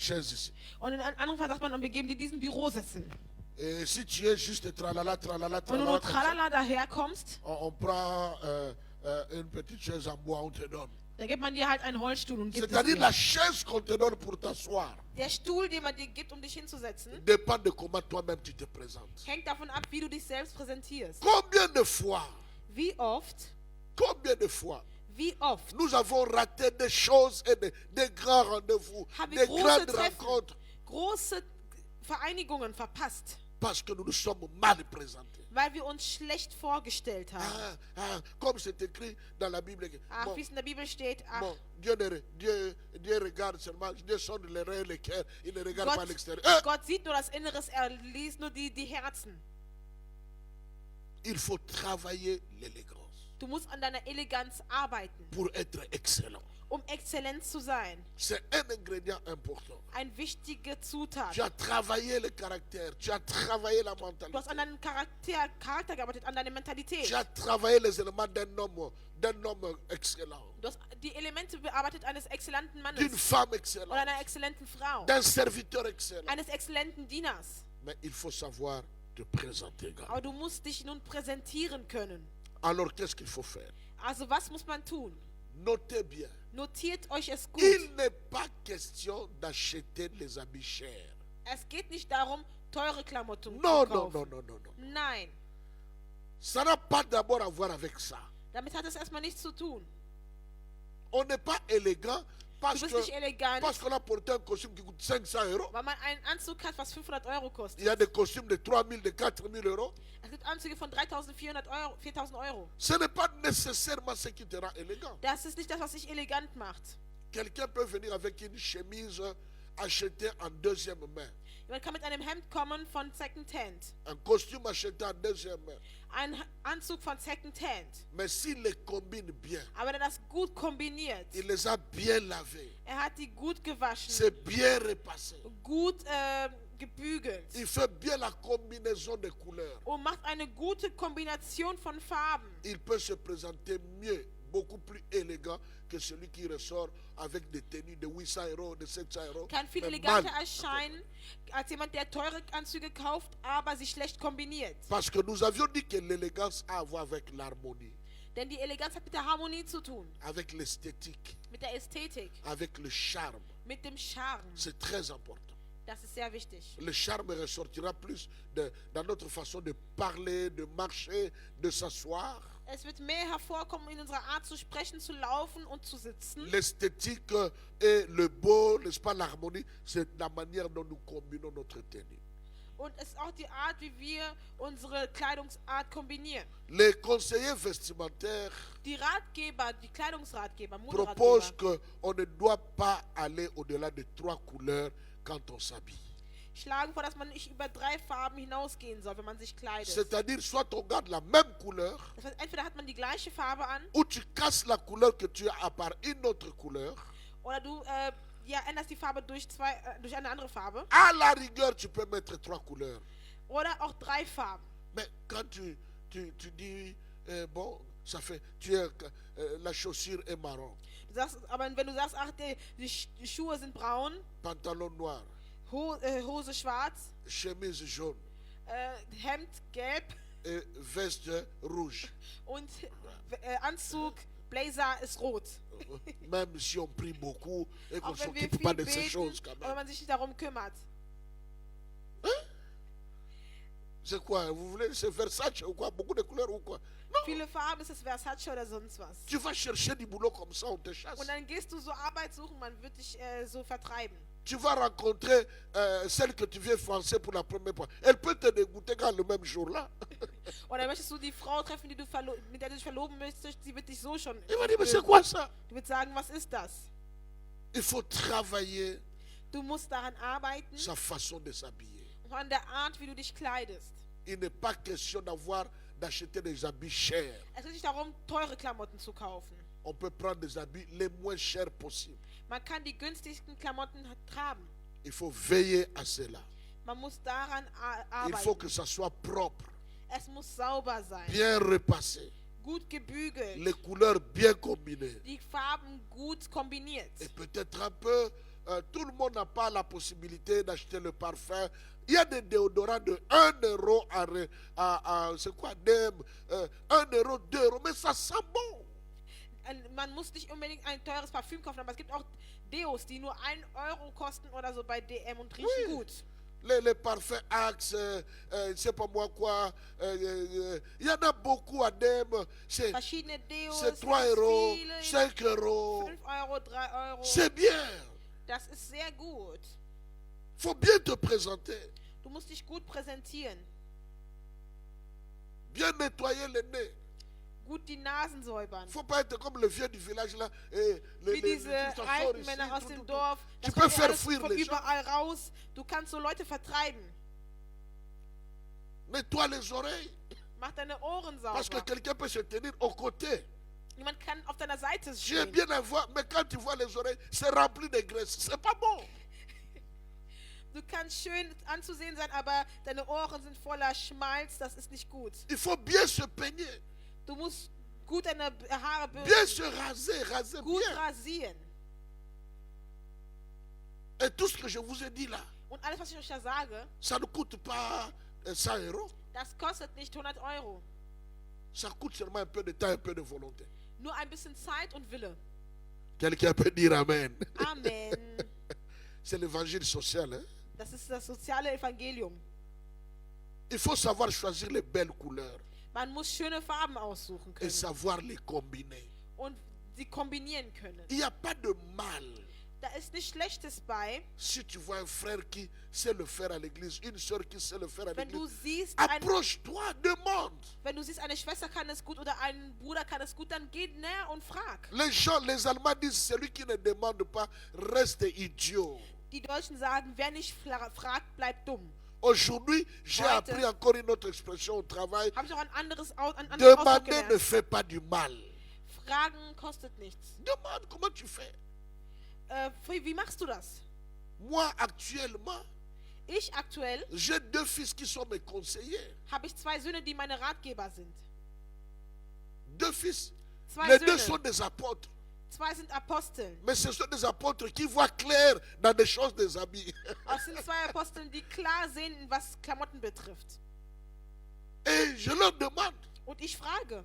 chaise ici. Und in einem anderen Fall sagt man, und wir geben dir diesen Bürosessel. Et si tu es juste tralala, tralala, Wenn du tralala, nur comme ça, tralala daherkommst, on prend une petite chaise en bois, on te donne. dann gibt man dir halt einen Holzstuhl und gibt es C'est-à-dire dir. la chaise qu'on te donne pour t'asseoir Der Stuhl, den man dir gibt, um dich hinzusetzen, dépend de comment toi-même tu te présentes. hängt davon ab, wie du dich selbst präsentierst. Combien de fois, Wie oft, wie oft nous avons raté des choses et des grands rendez-vous, haben wir des große grandes Treffen, rencontres große Vereinigungen verpasst, parce que nous nous sommes mal présentés. weil wir uns schlecht vorgestellt haben. Comme c'est écrit dans la Bible. Ach, Bon, wie es in der Bibel steht, ach, bon, Dieu regarde seulement, Dieu sonde les reins et les cœurs, il ne regarde pas Gott, l'extérieur. Gott sieht nur das Inneres, er liest nur die Herzen. Il faut travailler l'élégance Du musst an deiner Eleganz arbeiten, pour être excellent. um exzellent zu sein. C'est un ingrédient important. Eine wichtige Zutat. Tu as travaillé le caractère, tu as travaillé la Du mentalité, hast an deinem Charakter gearbeitet, an deiner Mentalität. tu as travaillé les éléments d'un homme excellent, Du hast die Elemente bearbeitet eines exzellenten Mannes d'une femme oder excellente, einer exzellenten Frau, d'un serviteur excellent. eines exzellenten Dieners. Mais il faut savoir te présenter, gars. Aber du musst dich nun präsentieren können. Alors qu'est-ce qu'il faut faire? Also was muss man tun? Notez bien. Notiert euch es gut. Il n'est pas question d'acheter les habits chers. Es geht nicht darum, teure Klamotten Non, zu non, kaufen. non, non, non, non. Nein, Ça n'a pas d'abord à voir avec ça. damit hat es erstmal nichts zu tun. On n'est pas élégant Du parce bist nicht elegant, qu'on a porté un costume qui coûte 500 €. weil man einen Anzug hat, was 500 Euro kostet. Il y a des costumes de 3 000, de 4 000 €. Es gibt Anzüge von 3.400 Euro, 4.000 Euro. Ce n'est pas nécessairement ce qui te rend élégant. Das ist nicht das, was dich elegant macht. Quelqu'un peut venir avec une chemise achetée en deuxième main, Jemand kann mit einem Hemd kommen von Second Hand. un costume acheté en deuxième main. Ein Anzug von Second Hand. Mais s'il les combine bien, Aber wenn er das gut kombiniert, il les a bien lavés, hat die gut gewaschen, c'est bien repassé. gut gebügelt Il fait bien la combinaison des couleurs. und macht eine gute Kombination von Farben. Il peut se présenter mieux, beaucoup plus élégant que celui qui ressort avec des tenues de 800 €, de 700 €. Kann viel mais eleganter mal. erscheinen als jemand, der teure Anzüge kauft, aber sie schlecht kombiniert. Parce que nous avions dit que l'élégance a à voir avec l'harmonie, Denn die Eleganz hat mit der Harmonie zu tun, avec l'esthétique, mit der Ästhetik, avec le charme. mit dem Charme. C'est très important. Das ist sehr wichtig. Le charme ressortira plus dans notre façon de parler, de marcher, de s'asseoir. Es wird mehr hervorkommen in unserer Art zu sprechen, zu laufen und zu sitzen. L'esthétique et le beau, n'est-ce pas, l'harmonie, c'est la manière dont nous combinons notre tenue. Und es ist auch die Art, wie wir unsere Kleidungsart kombinieren. Les conseillers vestimentaires Die Ratgeber, die Kleidungsratgeber, proposent Moderatgeber, qu'on ne doit pas aller au-delà de 3 couleurs quand on s'habille. schlagen vor, dass man nicht über 3 Farben hinausgehen soll, wenn man sich kleidet. C'est-à-dire, soit on garde la même couleur, Das heißt, entweder hat man die gleiche Farbe an, ou tu casses la couleur que tu as par une autre couleur. oder du änderst die Farbe durch eine andere Farbe. À la rigueur, tu peux mettre 3 couleurs. Oder auch 3 Farben. Mais quand tu dis, bon, ça fait, la chaussure est marron, Aber wenn du sagst, ach, die Schuhe sind braun, pantalon noir, Hose schwarz, chemise jaune Hemd gelb et veste rouge. und Anzug, Blazer ist rot. Même si on prie beaucoup et qu'on ne Auch wenn wir s'occupe viel pas de ces beten, choses quand aber même. man sich nicht darum kümmert. C'est quoi? Vous voulez, c'est Versace ou quoi? Beaucoup de couleurs ou quoi? Viele Farben, ist es Versace oder sonst was. Tu vas chercher du boulot comme ça, on te chasse. Und dann gehst du so Arbeit suchen, man wird dich so vertreiben. Tu vas rencontrer celle que tu viens français pour la première fois. Elle peut te dégoûter quand le même jour-là. Oder möchtest du die Frau treffen, mit der du dich verloben möchtest, sie wird dich so schon. Il va dire, mais c'est quoi ça? Die wird sagen, was ist das? Il faut travailler Du musst daran arbeiten sa façon de s'habiller. und an der Art, wie du dich kleidest. Il n'est pas question d'acheter des habits chers. Es geht nicht darum, teure Klamotten zu kaufen. On peut prendre des habits les moins chers possibles. Man kann die günstigsten Klamotten tragen. Il faut veiller à cela. Man muss daran Il faut arbeiten. que ça soit propre, Es muss sauber sein, bien repassé, gut gebügelt, les couleurs bien combinées. die Farben gut kombiniert. Et peut-être un peu, tout le monde n'a pas la possibilité d'acheter le parfum. Il y a des déodorants de 1 € c'est quoi, 1 €, 2 €, mais ça sent bon. Man muss nicht unbedingt ein teures Parfüm kaufen, aber es gibt auch Deos, die nur 1 Euro kosten oder so bei DM und riechen Oui. gut. Les parfums Axe, je ne sais pas moi quoi, il y en a beaucoup à Dem. C'est Verschiedene Deos, 3 ganz €, viele, 5 €. 5 Euro, 3 Euro. C'est bien. Das ist sehr gut. Il faut bien te présenter. Du musst dich gut präsentieren, Bien nettoyer le nez. gut die Nasen säubern. Il ne faut pas être comme le vieux du village là. Et Wie diese ça sort alten ici, Männer aus tout, dem tout, Dorf. Tu Das peux kommt faire alles fuir von les gens. überall raus. Du kannst so Leute vertreiben. Nettoie les oreilles. Mach deine Ohren Parce que sauber. quelqu'un peut se tenir au côté. Jemand kann auf deiner Seite J'ai stehen. bien à voir, mais quand tu vois les oreilles, c'est rempli de graisse. C'est pas bon. Du kannst schön anzusehen sein, aber deine Ohren sind voller Schmalz. Das ist nicht gut. Il faut bien se peigner. Du musst gut deine Haare Bien se raser gut bien. rasieren. Et tout ce que je vous ai dit là, Und alles, was ich euch da sage, ça ne coûte pas 100 €. das kostet nicht 100 Euro. Ça coûte seulement un peu de temps, un peu de volonté. Nur ein bisschen Zeit und Wille. Quelqu'un peut dire Amen. Amen. C'est l'évangile social. Hein? Das ist das soziale Evangelium. Il faut savoir choisir les belles couleurs Man muss schöne Farben aussuchen et können savoir les combiner. und sie kombinieren können. Il n'y a pas de mal. Da ist nichts Schlechtes bei, Si tu vois un frère qui sait le faire à l'église, une soeur qui sait le faire à wenn du l'église, siehst, approche-toi, demande. wenn du siehst, eine Schwester kann es gut oder ein Bruder kann es gut, dann geh näher und frag. Les gens, les Allemands disent, celui qui ne demande pas reste idiot. Die Deutschen sagen, wer nicht fragt, bleibt dumm. Aujourd'hui, j'ai Heute appris encore une autre expression au travail. Habe ich auch ein anderes Ausdruck Demander ne gelernt. fait pas du mal. Fragen kostet nichts. Demande comment tu fais. Wie machst du das? Moi, actuellement, Ich aktuell j'ai 2 fils qui sont mes conseillers. habe ich 2 Söhne, die meine Ratgeber sind. 2 fils. 2 Les 2 sont Söhne, des apôtres. 2 sind Aposteln. Mais ce sont des apôtres qui voient clair dans des choses des habits. Es sind 2 Aposteln, die klar sehen, was Klamotten betrifft. Et je leur demande Und ich frage,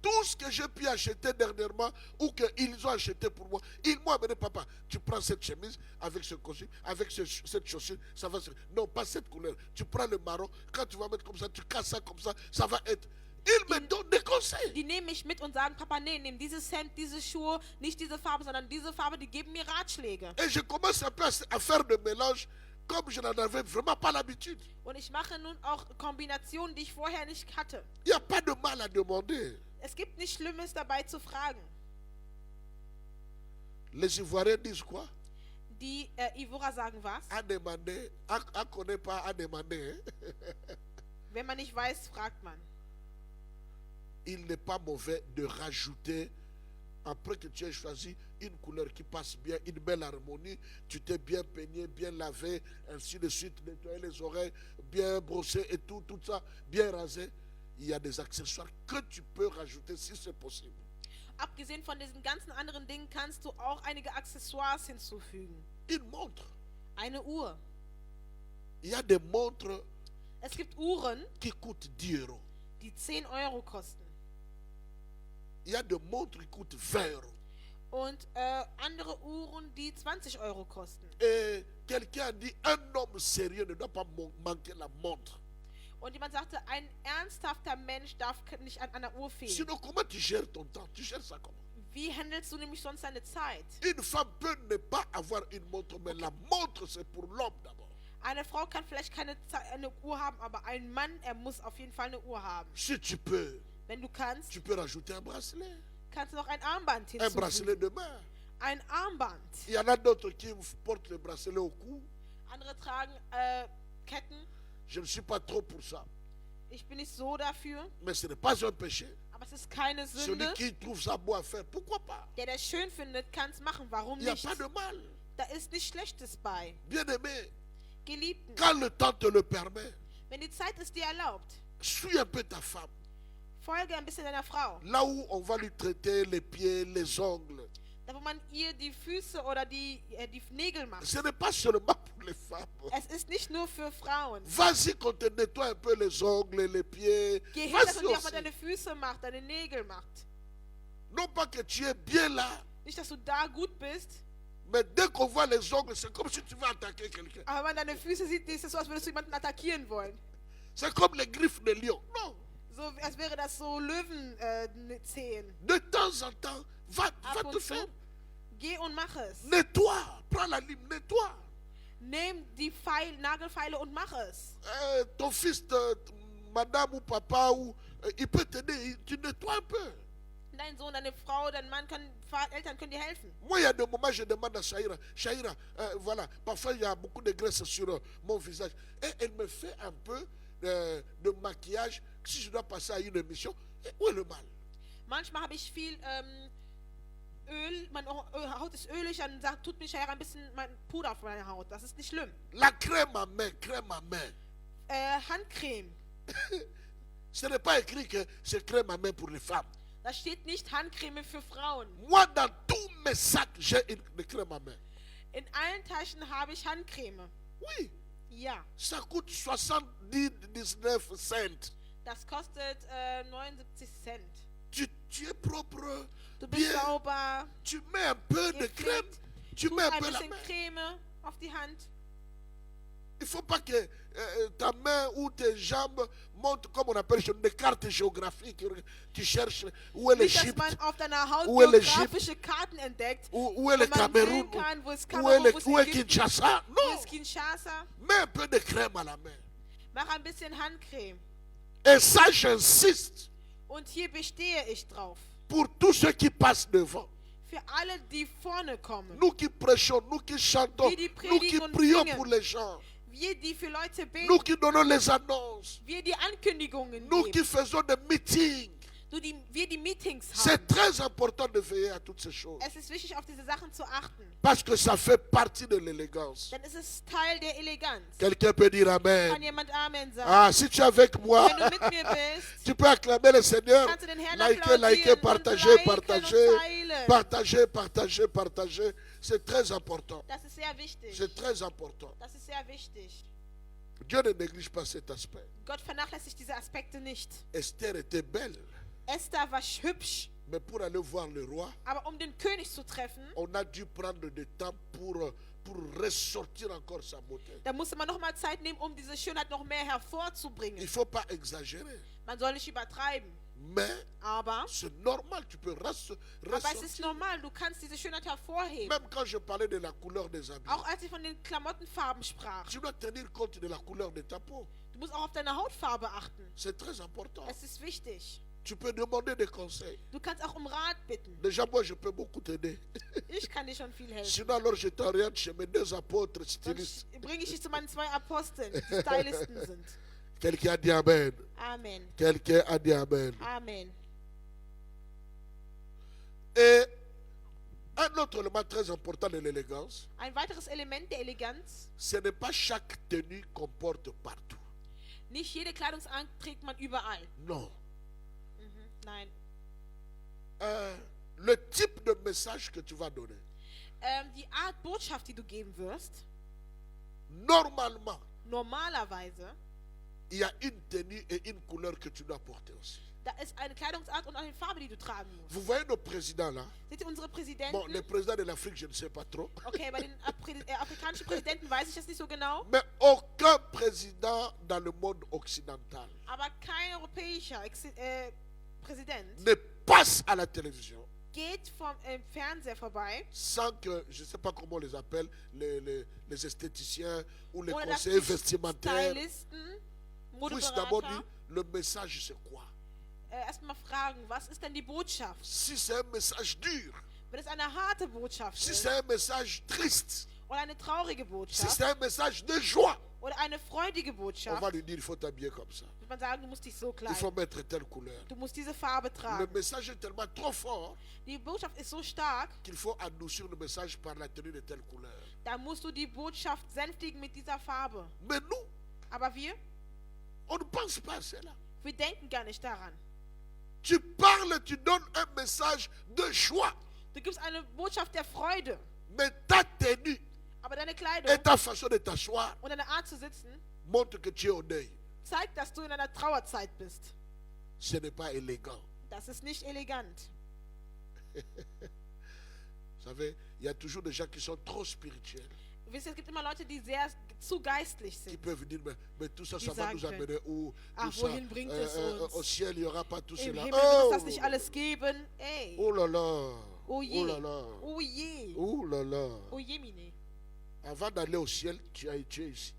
tout ce que j'ai pu acheter dernièrement ou qu'ils ont acheté pour moi. Ils m'ont amené, papa, tu prends cette chemise avec ce costume, avec cette chaussure, ça va se... Non, pas cette couleur. Tu prends le marron, quand tu vas mettre comme ça, tu casses ça comme ça va être... Ils me donnent des conseils. die nehmen mich mit und sagen, Papa, nee, nimm dieses Hemd, diese Schuhe, nicht diese Farbe, sondern diese Farbe, die geben mir Ratschläge. Et je commence un peu à faire de mélange comme je n'en avais vraiment pas l'habitude. Und ich mache nun auch Kombinationen, die ich vorher nicht hatte. Il n'y a pas de mal à demander. Es gibt nichts Schlimmes dabei zu fragen. Les Ivoiriens disent quoi? Die Ivora sagen was? À demander, à connaître pas, à demander. Wenn man nicht weiß, fragt man. Il n'est pas mauvais de rajouter, après que tu aies choisi une couleur qui passe bien, une belle harmonie, tu t'es bien peigné, bien lavé, ainsi de suite, nettoyé les oreilles, bien brossé et tout ça, bien rasé. Il y a des accessoires que tu peux rajouter si c'est possible. Abgesehen von diesen ganzen anderen Dingen kannst du auch einige Accessoires hinzufügen. Une montre. Eine Uhr. Il y a des montres Es gibt Uhren, qui coûtent 10 €. die 10 Euro kosten. Il y a des montres qui coûtent 20 €. Und andere Uhren, die 20 Euro kosten. Et quelqu'un a dit, un homme sérieux ne doit pas manquer la montre. Und jemand sagte, ein ernsthafter Mensch darf nicht an einer Uhr fehlen. Sinon, comment tu gères ton temps? Tu gères ça comment? Wie handelst du nämlich sonst deine Zeit? Une femme peut ne pas avoir une montre, mais la montre, c'est pour l'homme d'abord. Eine Frau kann vielleicht eine Uhr haben, aber ein Mann, er muss auf jeden Fall eine Uhr haben. Si tu peux, Wenn du kannst, tu peux rajouter un bracelet. kannst du noch ein Armband Un bracelet hinzufügen. de main. Ein Armband. Il y en a d'autres qui portent le bracelet au cou. Andere tragen Ketten. Je ne suis pas trop pour ça. Ich bin nicht so dafür, Mais ce n'est pas un péché. aber es ist keine Celui Sünde. qui trouve ça beau à faire, pourquoi pas? Der das schön findet, kann es machen. Warum Il n'y a nicht? pas de mal. Da ist nichts Schlechtes bei. Bien-aimé, Geliebten, quand le temps te le permet, wenn die Zeit es dir erlaubt, suis un peu ta femme. folge ein bisschen deiner Frau. Là où on va lui traiter les pieds, les ongles. Da wo man ihr die Füße oder die Nägel macht. Ce n'est pas seulement pour les femmes. Es ist nicht nur für Frauen. Vas-y qu'on te nettoie un peu les ongles, les pieds. Geh hin, dass Vas-y man dir auch mal aussi. deine Füße macht, deine Nägel macht. Non pas que tu es bien là, Nicht, dass du da gut bist, mais dès qu'on voit les ongles, c'est comme si tu veux attaquer quelqu'un. aber wenn man deine Füße sieht, ist es so, als würdest du jemanden attackieren wollen. C'est comme les griffes de lion. Non. So, als wäre das so Löwenzehen. De temps en temps, va Ab te und faire. zu, geh und mach es. Nettoie. Prends la lime, nettoie. Nimm die Nagelfeile und mach es. Ton fils, madame ou papa, il peut t'aider. Tu nettoies un peu. Dein Sohn, deine Frau, dein Mann, Eltern können dir helfen. Moi, il y a des moments, je demande à Shahira, Shahira, voilà, parfois il y a beaucoup de graisse sur mon visage. Et elle me fait un peu de maquillage. Si je dois passer à une émission, où est le mal? Manchmal habe ich viel Öl, meine Haut ist ölig, dann tut mir ein bisschen mein Puder auf meine Haut. Das ist nicht schlimm. La crème à main, crème à main. Handcreme. Ce n'est pas écrit que c'est crème à main pour les femmes. Da steht nicht Handcreme für Frauen. Moi, dans tous mes sacs, j'ai une crème à main. In allen Taschen habe ich Handcreme. Oui, Ja, ça coûte 79 cents. das kostet 79 Cent. Tu es propre, Du bist bien, sauber, tu mets un peu de crème, tu tust mets un ein peu la bisschen main. Creme auf die Hand. Il ne faut pas que ta main ou tes jambes montrent, comme on appelle des cartes géographiques. Tu cherches où est Nicht, dass l'Égypte, man auf deiner Haut Où est l'Égypte? geografische Karten entdeckt, où est le wo man Cameroun, sehen kann, wo ist où est, Kamerun, wo ist où est Ägypten, Kinshasa. wo Non, ist Kinshasa. mets un peu de crème à la main. Mach ein bisschen Handcreme. Et ça, j'insiste Und hier bestehe ich drauf. pour tous ceux qui passent devant. Für alle, die vorne kommen. Nous qui prêchons, nous qui chantons, Die, die nous qui predigen und prions singen. pour les gens, Wir, die für Leute nous beten. qui donnons les annonces, Wir, die Ankündigungen nous geben. qui faisons des meetings. Wir, die Meetings C'est haben. très important de veiller à toutes ces choses. Es ist wichtig, auf diese Sachen zu achten. Parce que ça fait partie de l'élégance. Denn es ist Teil der Eleganz. Quelqu'un peut dire Kann Amen. jemand Amen sagen? Ah, si tu es avec moi, Wenn du mit mir bist, tu peux acclamer le Seigneur. kannst du den Herrn Liker, liker, applaudieren und partager, liken partager, und teilen. partager, partager, partager. C'est très important. Das ist sehr wichtig. C'est très important. Das ist sehr wichtig. Dieu ne néglige pas cet aspect. Gott vernachlässigt diese Aspekte nicht. Esther était belle, Esther war hübsch, mais pour aller voir le roi, aber um den König zu treffen, on a dû prendre du temps pour ressortir encore sa beauté. da musste man noch mal Zeit nehmen, um diese Schönheit noch mehr Il ne hervorzubringen. faut pas exagérer. Man soll nicht übertreiben. Mais Aber c'est normal, tu peux es ist ressortir. normal, du kannst diese Schönheit hervorheben. Même quand je parlais de la couleur des habits, Auch als ich von den Klamottenfarben sprach. tu dois tenir compte de la couleur de ta peau. Du musst auch auf deine Hautfarbe achten. C'est très important. Es ist wichtig. Tu peux demander des conseils. Du kannst auch um Rat bitten. Déjà, moi, je peux beaucoup t'aider. Ich kann dir schon viel helfen. Sinon, alors, je t'oriente chez mes deux apôtres stylistes. Sonst bringe ich dich zu meinen 2 Aposteln, die Stylisten sind. Quelqu'un a dit Amen. Amen. Quelqu'un a dit Amen. Amen. Et un autre élément très important de l'élégance, Ein weiteres Element der Eleganz. ce n'est pas chaque tenue qu'on porte partout. Nicht jede Kleidungsart trägt man überall. Non. Nein. Le type de message que tu vas donner, Die Art Botschaft, die du geben wirst, normalement, normalerweise, il y a une tenue et une couleur que tu dois porter aussi. da ist eine Kleidungsart und eine Farbe, die du tragen musst. Vous voyez nos présidents là? Seht ihr unsere Bon, Präsidenten? les présidents de l'Afrique, je ne sais pas trop. Okay, bei den afrikanischen Präsidenten weiß ich das nicht so genau. Mais aucun président dans le monde occidental Aber kein europäischer Präsident ne passe à la télévision geht vom Fernseher vorbei, sans que, je ne sais pas comment on les appelle, les esthéticiens ou les ohne dass conseillers die vestimentaires, Stylisten, puissent d'abord Modeberater, dire le message c'est quoi. erstmal fragen, was ist denn die Botschaft? Si c'est un message dur, Wenn es eine harte Botschaft si ist c'est un message triste, oder eine traurige si Botschaft c'est un message de joie, oder eine freudige on Botschaft, va lui dire il faut t'habiller comme ça. wird man sagen, du musst dich so Il faut kleiden. mettre telle couleur. Du musst diese Farbe Le tragen. message est tellement trop fort Die Botschaft ist so stark, qu'il faut adoucir le message par la tenue de telle couleur. da musst du die Botschaft sänftigen mit dieser Farbe. Mais nous, Aber wir on ne pense pas à cela. denken gar nicht daran. Tu parles, tu donnes un message de joie. Du gibst eine Botschaft der Freude, Mais ta tenue aber deine et Kleidung ta façon de t'asseoir und deine Art zu sitzen montrent que tu es au deuil. zeigt, dass du in einer Trauerzeit bist. Ce n'est pas élégant. Das ist nicht elegant. Vous savez, il y a toujours des gens qui sont trop spirituels, Wisst ihr, es gibt immer Leute, die sehr zu geistlich qui sind. peuvent dire, mais tout ça, Die ça va nous sagen amener où? ach, Tout ça, wohin bringt es uns? au ciel, il n'y aura pas tout Im cela. Himmel wird es das nicht alles geben. Ey, Oh là là. oh Oh je, là là. oh je, Oh là là. oh je, mine. Avant d'aller au ciel, tu es ici.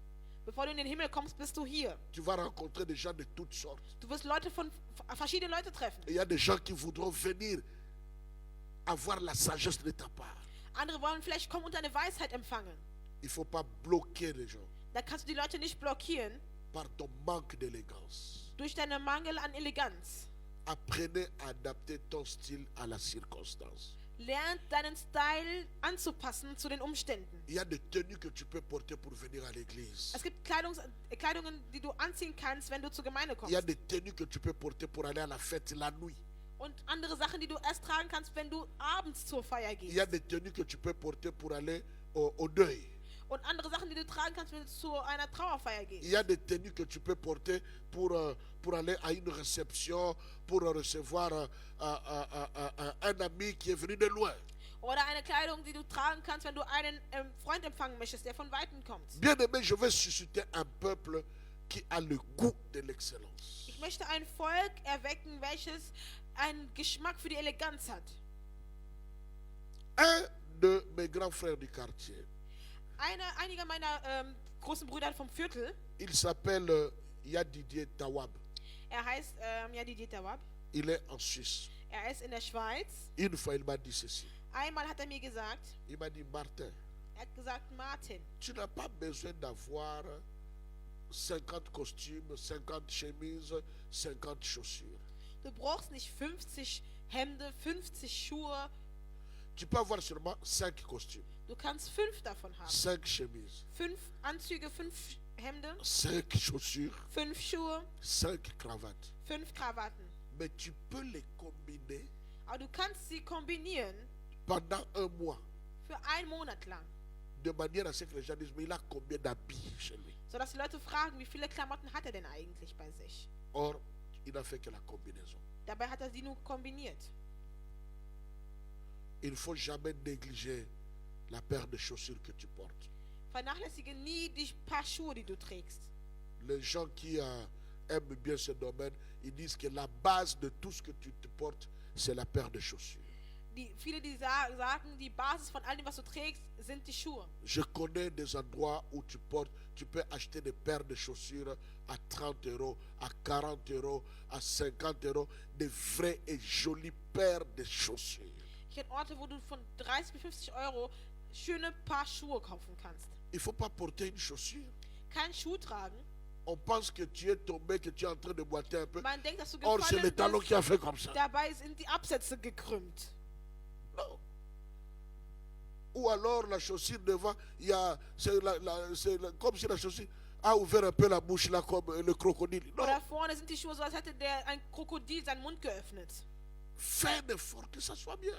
Bevor du in den Himmel kommst, bist du hier. Tu vas rencontrer des gens de toutes sortes. Du wirst Leute verschiedene Leute treffen. Et il y a des gens qui voudront venir avoir la sagesse de ta part. Andere wollen vielleicht kommen und eine Weisheit empfangen. Il ne faut pas bloquer les gens Da kannst du die Leute nicht blockieren par ton manque d'élégance. durch deinen Mangel an Eleganz. Apprenez à adapter ton style à la circonstance. Lern deinen Style anzupassen zu den Umständen. Il y a des tenues que tu peux porter pour venir à l'église. Es gibt Kleidungen, die du anziehen kannst, wenn du zur Gemeinde Il y a kommst. des tenues que tu peux porter pour aller à la fête la nuit. Und andere Sachen, die du erst tragen kannst, wenn du abends zur Feier Il y a gehst. des tenues que tu peux porter pour aller au deuil. Und andere Sachen, die du tragen kannst, wenn du zu einer Trauerfeier Il gehst. y a des tenues que tu peux porter pour aller à une réception, pour recevoir un ami qui est venu de loin. Oder eine Kleidung, die du tragen kannst, wenn du einen Freund empfangen möchtest, der von Weitem kommt. Bien aimé, je vais susciter un peuple qui a le goût de l'excellence. Ich möchte ein Volk erwecken, welches einen Geschmack für die Eleganz hat. Un de mes grands frères du quartier, Einige meiner großen Brüder vom Viertel, il s'appelle Yadidier Tawab. er heißt Yadidier Tawab. Il est en Suisse. Er ist in der Schweiz. Une fois, il m'a dit ceci. Einmal hat er mir gesagt, Il m'a dit, Martin, er hat gesagt, Martin, tu n'as pas besoin d'avoir 50 costumes, 50 chemises, 50 chaussures. du brauchst nicht 50 Hemden, 50 Schuhe. Tu peux avoir seulement 5 costumes, Du kannst 5 davon haben. 5 chemises, 5 Anzüge, 5 Hemden, 5 chaussures, 5 Schuhe, 5 cravates. 5 Krawatten. Mais tu peux les combiner Aber du kannst sie kombinieren pendant un mois, für einen Monat lang. de manière à ce que les gens disent, mais il a combien d'habits chez lui? Sodass die Leute fragen, wie viele Klamotten hat er denn eigentlich bei sich? Or, il n'a fait que la combinaison. Dabei hat er sie nur kombiniert. Il ne faut jamais négliger la paire de chaussures que tu portes. Vernachlässige nie die paar Schuhe, die du trägst. Les gens qui aiment bien ce domaine, ils disent que la base de tout ce que tu te portes, c'est la paire de chaussures. Viele, die sagen, die Basis von all dem, was du trägst, sind die Schuhe. Je connais des endroits où tu peux acheter des paires de chaussures à 30 euros, à 40 euros, à 50 euros, des vraies et jolies paires de chaussures. Ich kenne Orte, wo du von 30 bis 50 Euro schöne Paar Schuhe kaufen kannst. Il ne faut pas porter une chaussure. Keinen Schuh tragen. On pense que tu es tombé, que tu es en train de boiter un peu. Man denkt, dass du Or, c'est le gefallen talon bist. qui a fait comme ça. Dabei sind die Absätze gekrümmt. Non. Ou alors la chaussure devant, comme si la chaussure a ouvert un peu la bouche là comme le crocodile. Non. Oder vorne sind die Schuhe so, als hätte ein Krokodil seinen Mund geöffnet. Fais un effort que ça soit bien.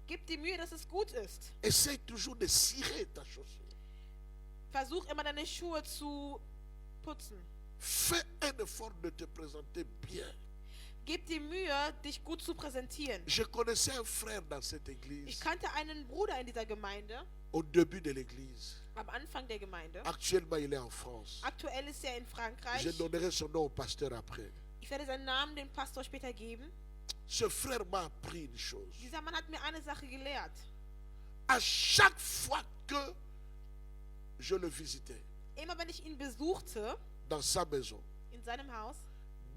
Gib dir Mühe, dass es gut ist. Essaye toujours de cirer ta chaussure. Versuch immer deine Schuhe zu putzen. Fais un effort de te présenter bien. Gib dir Mühe, dich gut zu präsentieren. Je connaissais un frère dans cette Ich église, kannte einen Bruder in dieser Gemeinde, au début de l'église. am Anfang der Gemeinde. Actuellement, il est en France. Aktuell ist er in Frankreich. Je donnerai son nom au pasteur après. Ich werde seinen Namen dem Pastor später geben. Ce frère m'a appris une chose. Dieser Mann hat mir eine Sache gelehrt. À chaque fois que je le visitais Immer wenn ich ihn besuchte, dans sa maison, in seinem Haus,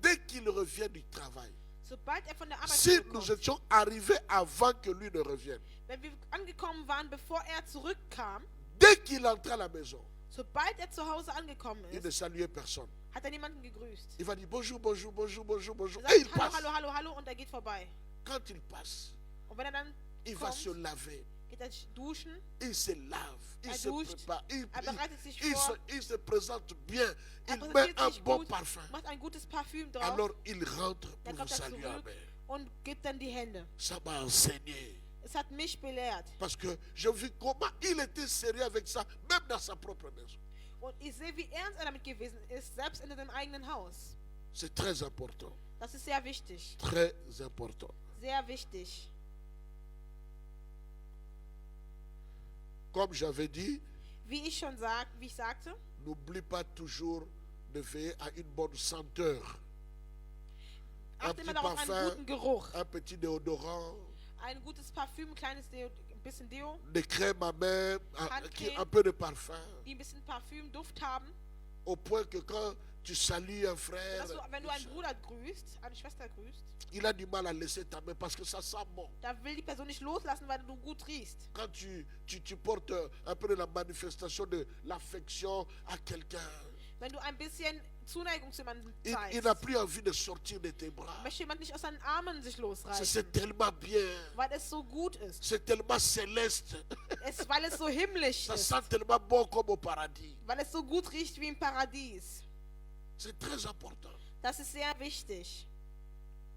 dès qu'il revient du travail, sobald er von der Arbeit si nous zurückkommt, étions arrivés avant que lui ne revienne, wenn wir angekommen waren, bevor er zurückkam, dès qu'il entrait à la maison, sobald er zu Hause angekommen il ne ist, saluait personne. hat er niemanden gegrüßt. Il va dire bonjour, bonjour, bonjour, bonjour, bonjour. Er Et il sagt, hallo, passe. hallo, hallo, hallo, und er geht vorbei. Quand il passe, Und wenn er dann il va se kommt, laver. geht er duschen, Il se lave, il se duscht, prépare, bereitet sich il vor, il se présente bien, er il met präsentiert un sich bon gut, parfum. macht ein gutes Parfüm drauf, Alors il rentre pour dann vous kommt er saluer. zurück Amen. und gibt dann die Hände. Ça m'a enseigné. Es hat mich belehrt. Parce que je vis comment il était sérieux avec ça, même dans sa propre maison. Und ich sehe, wie ernst er damit gewesen ist, selbst in seinem eigenen Haus. C'est très important. Das ist sehr wichtig. Très important. Sehr wichtig. Comme j'avais dit, Wie ich sagte, n'oublie pas toujours de veiller à une bonne senteur. Un achte petit immer darauf einen parfum, guten Geruch. un petit déodorant, Ein gutes Parfüm, ein kleines Deo, ein bisschen Deo, des crèmes à main, Handcreme. un peu de parfum. die ein bisschen Parfüm, Duft haben. Au point que quand tu salues un frère, Dass du, wenn du einen Bruder grüßt, eine Schwester grüßt, il a du mal à laisser ta main parce que ça sent bon. da will die Person nicht loslassen, weil du gut riechst. Quand tu portes un peu de la manifestation de l'affection à quelqu'un, Wenn du ein bisschen Zuneigung zu jemandem il zeigst, n'a plus envie de sortir de tes bras. möchte jemand nicht aus seinen Armen sich losreißen, C'est tellement bien, weil es so gut ist, c'est tellement céleste, weil es so himmlisch ça ist, sent tellement bon comme au paradis. weil es so gut riecht wie im Paradies. C'est très important. Das ist sehr wichtig.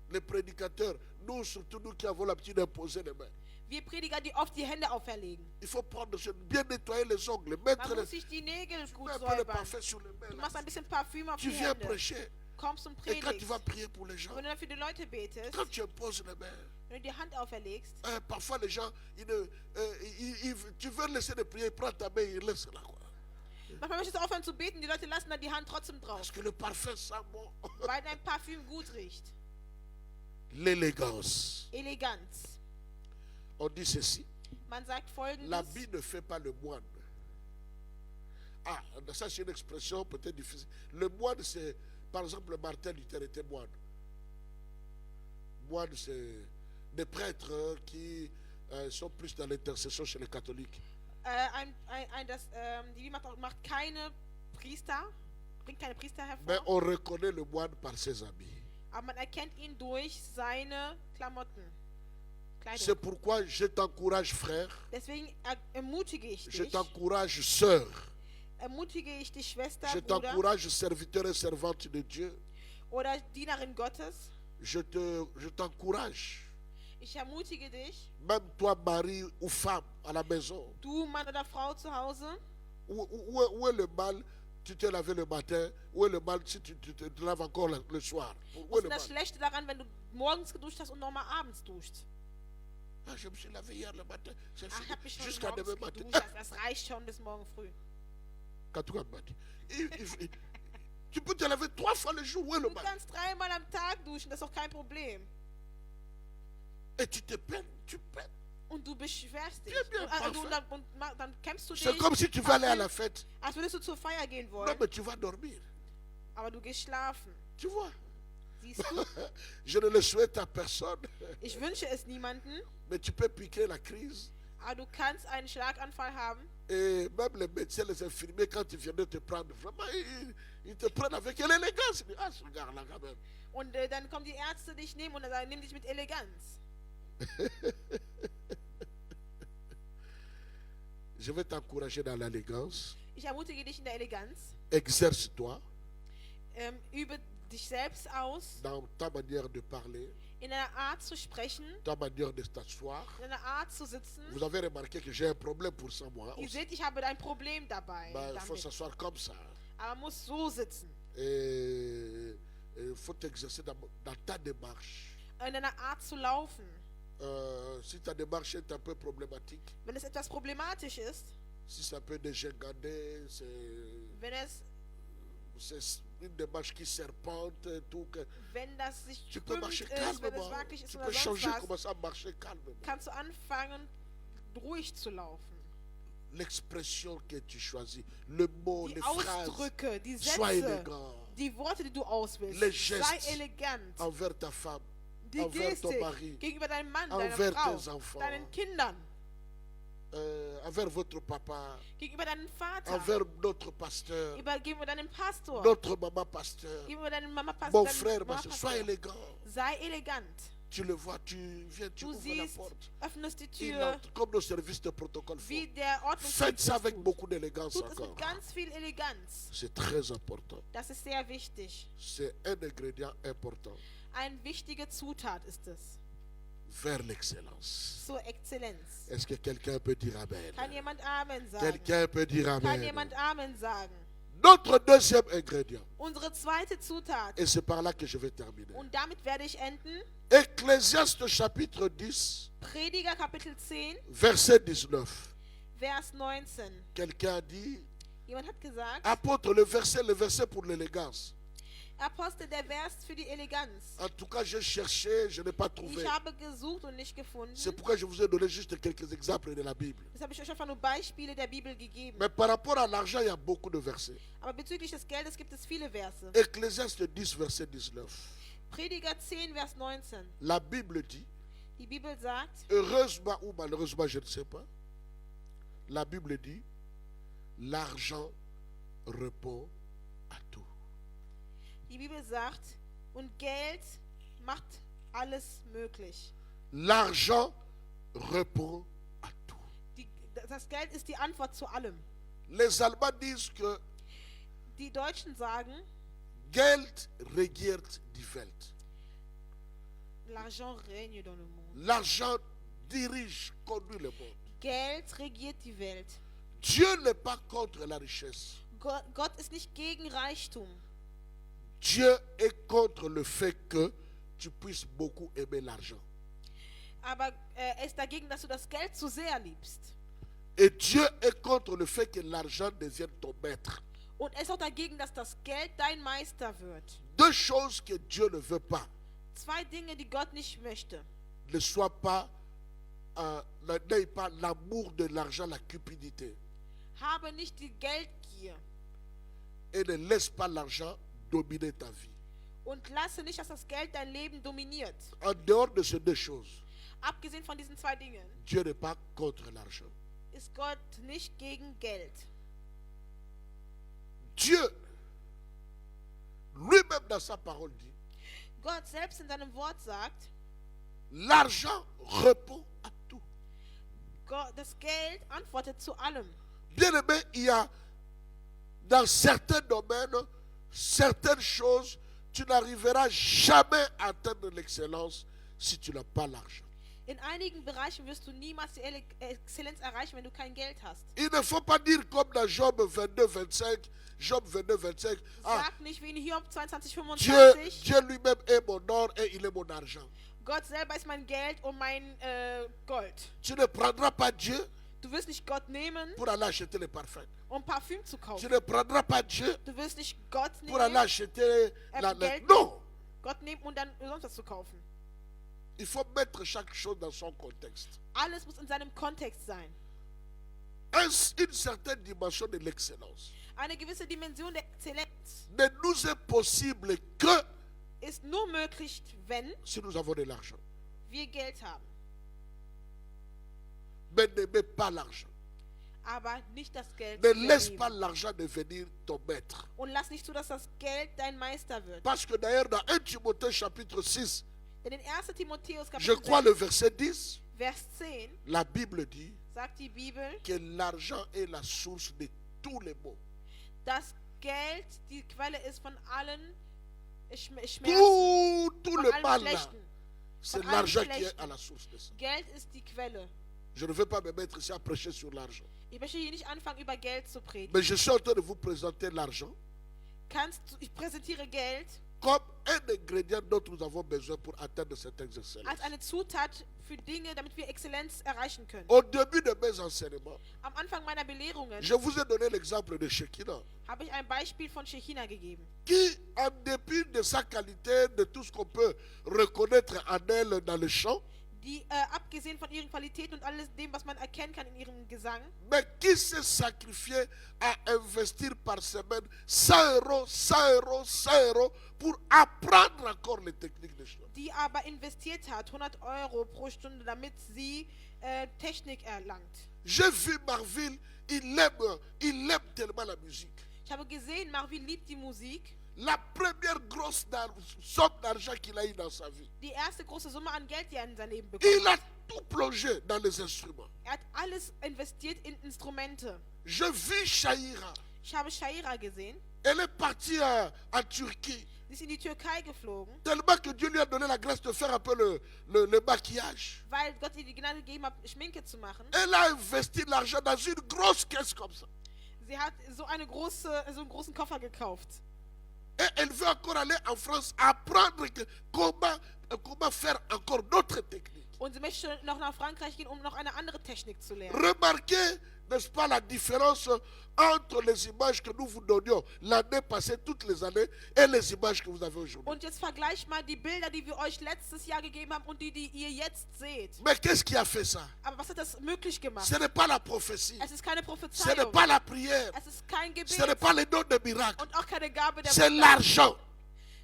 Les prédicateurs, nous surtout nous qui avons l'habitude d'imposer les mains, Wir Prediger, die oft die Hände auferlegen. il faut prendre bien nettoyer les ongles, Man mettre muss sich die Nägel gut un peu de säubern. parfum sur les mains. Du là. machst ein bisschen Parfüm auf Tu die viens Hände. prêcher Kommst und et quand tu predigst. vas prier pour les gens, Und wenn du dann für die Leute betest, quand tu imposes les mains, Wenn du die Hand auferlegst, Parfois les gens, tu veux laisser de prier, prends ta main, il laisse là. Quoi. manchmal möchtest du aufhören zu beten, die Leute lassen dann die Hand trotzdem drauf, Parce que le parfum sent bon. weil dein Parfüm gut riecht. L'élégance. Eleganz. On dit ceci. Man sagt Folgendes. L'habit ne fait pas le moine. Ah, ça c'est une expression peut-être difficile. Le moine, c'est, par exemple, Martin Luther était moine. Moine, c'est des prêtres qui sont plus dans l'intercession chez les catholiques. Die macht keine Priester, bringt keine Priester Mais hervor, on reconnaît le moine par ses habits. aber man erkennt ihn durch seine Klamotten. C'est Kleidung. pourquoi je t'encourage, frère. Deswegen ermutige ich Je dich, t'encourage, sœur. ermutige ich dich, Schwester, Je Bruder t'encourage, serviteur et servante de Dieu. oder Dienerin Gottes. Je t'encourage. Ich ermutige dich, Même toi, mari ou femme, à la maison. du Mann oder Frau zu Hause, Où est le mal? Tu t'es lavé le matin. Où est le mal si tu te laves encore le soir? Où was est ist le das mal? Schlechte daran, wenn du morgens geduscht hast und nochmal abends duscht? Ah, je me suis lavé hier le matin. C'est Ach, fini. ich habe mich schon Jusqu'à morgens demain matin. geduscht, das reicht schon bis morgen früh. Katou m'a dit. Tu peux te laver 3 fois le jour. Où est le Du mal? kannst 3-mal am Tag duschen, das ist doch kein Problem. Et tu te peines. Tu peines. Und du beschwerst dich. Bien, Dann kämpfst du C'est dich, comme si tu vas aller à la fête. als würdest du zur Feier gehen Non, wollen, mais tu vas dormir. aber du gehst schlafen. Tu vois? Siehst du? Je ne le souhaite à personne. Ich wünsche es niemanden, Mais tu peux piquer la crise. aber du kannst einen Schlaganfall haben. Et même les médecins, les infirmiers, quand ils viennent de te prendre, vraiment, ils te prennent avec l'élégance. Ils disent, ah, ce gars-là, quand même. Und dann kommen die Ärzte dich nehmen und dann sagen, nimm dich mit Eleganz. Je vais t'encourager dans l'élégance. Ich ermutige dich in der Eleganz. Exerce-toi Übe dich selbst aus, dans ta manière de parler, in einer Art zu sprechen, ta manière de t'asseoir. in einer Art zu sitzen. Vous avez remarqué que j'ai un problème pour ça, moi. Ihr Aussi. seht, ich habe ein Problem dabei. Ben, il faut Damit. s'asseoir comme ça. Aber man muss so sitzen. Et il faut t'exercer dans ta démarche. In einer Art zu laufen. Si ta démarche est un peu problématique, Wenn es etwas problematisch ist, si c'est un peu dégingandé, wenn c'est une démarche qui serpente et tout, que das sich tu peux krümmt marcher ist, wenn es calmement. wackelig ist Tu oder peux sonst changer, was, commencer à marcher calmement. kannst du anfangen, ruhig zu laufen. L'expression que tu choisis, le mot, Die les phrases, Ausdrücke, die sois Sätze, élégant die Worte, die du auswählst, Les gestes. sei elegant. envers ta femme, Die envers ton Gestik mari, gegenüber deinem Mann, deiner envers Frau, tes enfants, deinen Kindern, envers votre papa, gegenüber deinem Vater, envers notre pasteur, gegenüber deinem Pastor, notre maman pasteur, gegenüber deinem mon Pastor, frère, ma soeur, sois élégant. sei elegant. Tu le vois, tu viens, tu Du ouvres la siehst, porte. öffnest die Il Tür, entre, comme nos services de protocole font. wie der Faites ça Ordnungsdienst avec tut. beaucoup d'élégance Tut es encore. mit ganz viel Eleganz. C'est très important. Das ist sehr wichtig. C'est un ingrédient important Eine wichtige Zutat ist es vers l'excellence. zur Exzellenz. Est-ce que quelqu'un peut dire Amen? Kann jemand Amen sagen? Quelqu'un peut dire Kann Amen. jemand Amen sagen? Notre deuxième ingrédient, Unsere zweite Zutat. et c'est par là que je vais terminer. Und damit werde ich enden. Ecclésiaste chapitre 10, Prediger Kapitel 10, verset 19. Vers 19. Quelqu'un a dit, Jemand hat gesagt, apôtre, le verset pour l'élégance. Apostel, der Vers für die Eleganz. En tout cas, j'ai cherché, je n'ai pas trouvé. Ich habe gesucht und nicht gefunden. C'est pourquoi je vous ai donné juste quelques exemples de la Bible. Das habe ich euch einfach nur Beispiele der Bibel gegeben. Mais par rapport à l'argent, il y a beaucoup de versets. Aber bezüglich des Geldes gibt es viele Verse. Ecclésiaste 10, verset 19. Prediger 10, Vers 19. La Bible dit, Die Bibel sagt, heureusement ou malheureusement, je ne sais pas, la Bible dit, l'argent répond à tout. die Bibel sagt, und Geld macht alles möglich. L'argent répond à tout. Das Geld ist die Antwort zu allem. Les Allemands disent que Die Deutschen sagen, Geld regiert die Welt. l'argent règne dans le monde. L'argent dirige, conduit le monde. Geld regiert die Welt. Dieu n'est pas contre la richesse. Gott ist nicht gegen Reichtum. Dieu est contre le fait que tu puisses beaucoup aimer l'argent. Aber er ist dagegen, dass du das Geld zu sehr liebst. Et Dieu est contre le fait que l'argent devienne ton maître. Und er ist auch dagegen, dass das Geld dein Meister wird. Deux choses que Dieu ne veut pas. Zwei Dinge, die Gott nicht möchte. Ne sois pas, n'aie pas l'amour de l'argent, la cupidité. Habe nicht die Geldgier. Et ne laisse pas l'argent dominer ta vie. Und lasse nicht, dass das Geld dein Leben dominiert. En dehors de ces deux choses, Abgesehen von diesen zwei Dingen Dieu n'est pas contre l'argent. ist Gott nicht gegen Geld. Dieu, lui-même dans sa parole dit, Gott selbst in seinem Wort sagt, l'argent répond à tout. Das Geld antwortet zu allem. Bien aimé, il y a dans certains domaines, certaines choses, tu n'arriveras jamais à atteindre l'excellence si tu n'as pas l'argent. In einigen Bereichen wirst du niemals die Exzellenz erreichen, wenn du kein Geld hast. Il ne faut pas dire comme dans Job 22, 25, Job 22, 25, Sag nicht wie in Hiob 22, Dieu 25. lui-même est mon or et il est mon argent. Gott selber ist mein Geld und mein Gold. Tu ne prendras pas Dieu Du wirst nicht Gott nehmen, pour aller acheter les parfums. um Parfüm zu Tu kaufen. ne prendras pas Dieu Du wirst nicht Gott pour aller nehmen, acheter Geld. Non! Gott nehmen und dann sonst was zu kaufen. Il faut mettre chaque chose dans son contexte. Alles muss in seinem Kontext sein. Une certaine dimension de l'excellence Eine gewisse Dimension der Exzellenz ne nous est possible que ist nur möglich, wenn si nous avons de l'argent. wir Geld haben. Mais n'aimez pas l'argent. Aber nicht das Geld Ne zu laisse lieben. pas l'argent devenir ton maître. Und lass nicht zu, dass das Geld dein Meister wird. Parce que d'ailleurs dans 1 Timothée chapitre 6, Denn in 1. Timotheus je Kapitel crois le 6, verset 10, Vers 10 la Bible dit sagt die Bibel, que l'argent est la source de tous les maux. dass Geld die Quelle ist von allen Schmerzen, Tout von le allem mal là, Schlechten. c'est Von allem l'argent qui est Schlechten. à la source de ça. Geld ist die Quelle. Je ne veux pas me mettre ici à prêcher sur l'argent. Ich möchte hier nicht anfangen, über Geld zu predigen. Mais je suis en train de vous présenter l'argent Ich präsentiere Geld comme un ingrédient dont nous avons besoin pour atteindre certaines excellences. als eine Zutat für Dinge, damit wir Exzellenz erreichen können. Au début de mes enseignements, Am Anfang meiner Belehrungen je vous ai donné l'exemple de Shekinah, habe ich ein Beispiel von Shechina gegeben, qui, en dépit de sa qualité, de tout ce qu'on peut reconnaître en elle dans le chant, die abgesehen von ihren Qualitäten und alles dem, was man erkennen kann in ihrem Gesang, mais qui s'est sacrifié à investir par semaine 100 euros, 100 euros, 100 euros pour apprendre encore les techniques de chant. die aber investiert hat 100 € pro Stunde, damit sie Technik erlangt. J'ai vu Marville, il aime tellement la musique. Ich habe gesehen, Marvin liebt die Musik. La première grosse somme d'argent qu'il a eu dans sa vie, Die erste große Summe an Geld, die er in sein Leben il bekommen a hat. tout plongé dans les instruments. Er hat alles investiert in Instrumente. Je vis Shaira. Ich habe Shaira gesehen. Elle est partie en Turquie. Sie ist in die Türkei geflogen, Tellement que Dieu lui a donné la grâce de faire un peu le maquillage. weil Gott ihr die Gnade gegeben hat, Schminke zu machen. Elle a investi l'argent dans une grosse caisse comme ça. Sie hat so einen großen Koffer gekauft. Et elle veut encore aller en France apprendre comment faire encore d'autres techniques. Und sie möchte noch nach Frankreich gehen, um noch eine andere Technik zu lernen. Remarquez, n'est-ce pas, la différence entre les images que nous vous donnions l'année passée, toutes les années, et les images que vous avez aujourd'hui. Und jetzt vergleicht mal die Bilder, die wir euch letztes Jahr gegeben haben und die ihr jetzt seht. Mais qu'est-ce qui a fait ça? Aber was hat das möglich gemacht? Ce n'est pas la prophétie, Es ist keine ce n'est Prophezeiung. pas la prière, Es ist kein ce n'est Gebet pas les dons de miracles, und auch keine Gabe der c'est Wunder. l'argent.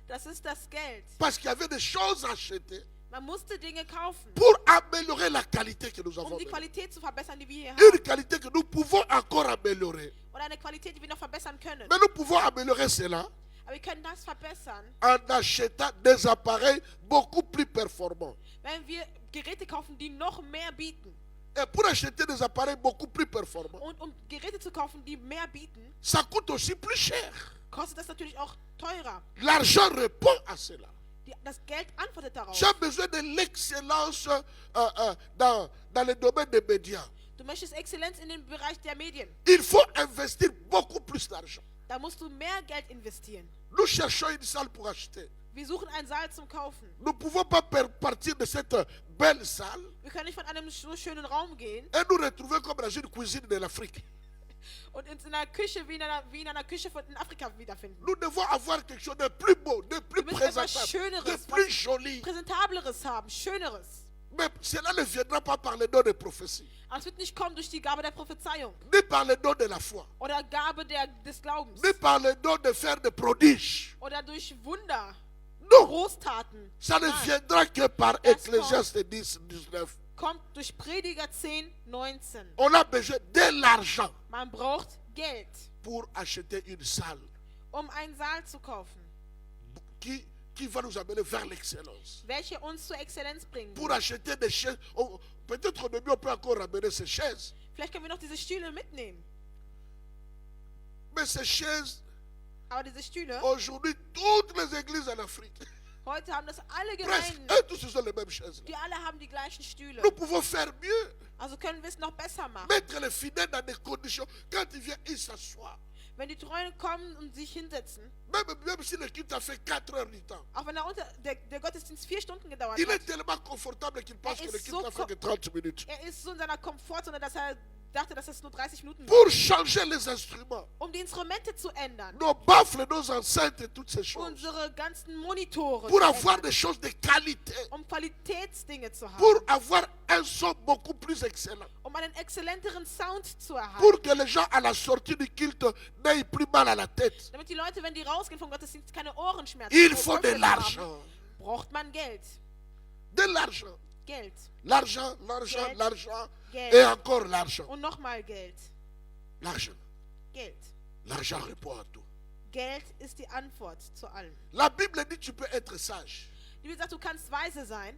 Das ist das Geld. Parce qu'il y avait des choses à acheter Man musste Dinge kaufen, pour améliorer la qualité que nous avons. um die maintenant. Qualität zu verbessern, die wir hier Une haben. qualité que nous pouvons encore améliorer. Oder eine Qualität, die wir noch verbessern können. Mais nous pouvons améliorer cela Aber wir können das verbessern, en achetant des appareils beaucoup plus performants. wenn wir Geräte kaufen, die noch mehr bieten. Et pour acheter des appareils beaucoup plus performants, Und um Geräte zu kaufen, die mehr bieten, ça coûte aussi plus cher. kostet das natürlich auch teurer. L'argent répond à cela. Das Geld antwortet darauf. Tu as besoin de l'excellence dans le domaine des médias. Du möchtest Exzellenz in dem Bereich der Medien. Il faut investir beaucoup plus d'argent. Da musst du mehr Geld investieren. Nous cherchons une salle pour acheter. Wir suchen einen Saal zum Kaufen. Nous ne pouvons pas partir de cette belle salle Wir können nicht von einem so schönen Raum gehen et nous retrouver comme dans une cuisine de l'Afrique. und uns in einer Küche wie in einer Küche in Afrika wiederfinden. Nous devons avoir quelque chose de plus beau, de plus Wir müssen etwas présentable, Schöneres, de plus joli. Präsentableres haben, Schöneres. Mais cela ne viendra pas par le don de prophétie, Aber es wird nicht kommen durch die Gabe der Prophezeiung ni par le don de la foi, oder Gabe des Glaubens ni par le don de faire des prodiges. oder durch Wunder, Non, Großtaten. ça ne Nein, viendra que par Das Ecclésiaste 10, 19. kommt durch Prediger 10, 19. On a besoin de l'argent Man braucht Geld, pour acheter une salle einen Saal zu kaufen, qui va nous amener vers l'excellence. welche uns zur Exzellenz bringen. Pour acheter des chaises, peut-être au début on peut encore ramener ces chaises. Vielleicht können wir noch diese Stühle mitnehmen. Mais ces chaises, Aber diese Stühle, aujourd'hui, toutes les églises en Afrique, heute haben das alle presque, Gemeinden, eux tous ce sont les mêmes chaises. die alle haben die gleichen Stühle. Nous pouvons faire mieux. Also können wir es noch besser machen. Mettre les fidèles dans des conditions. Quand ils viennent, ils s'assoient. Wenn die Treuen kommen und sich hinsetzen, Même si le culte a fait 4 heures du temps, auch wenn der Gottesdienst 4 Stunden gedauert il hat, est tellement confortable qu'il pense que le culte n'a fait que 30 minutes. ist so in seiner Komfortzone, dass er dachte, dass es nur 30 Minuten war. Pour changer les instruments, Um die Instrumente zu ändern, nos baffles, nos enceintes et toutes ces choses. unsere ganzen Monitore Pour zu avoir ändern, des choses de qualité. Qualitätsdinge zu haben, Pour avoir un son beaucoup plus excellent. einen exzellenteren Sound zu erhalten. Pour que les gens à la sortie du culte n'aient plus mal à la tête. Damit die Leute, wenn die rausgehen vom Gottesdienst, keine Ohrenschmerzen Il oder faut de Kopfschmerzen haben, l'argent. braucht man Geld. De l'argent. Geld. L'argent, l'argent, Geld. l'argent. Geld. Et encore l'argent. Und nochmal Geld. L'argent. Geld. L'argent répond à tout. Geld ist die Antwort zu allem. La Bible dit tu peux être sage. Die Bibel sagt, du kannst weise sein.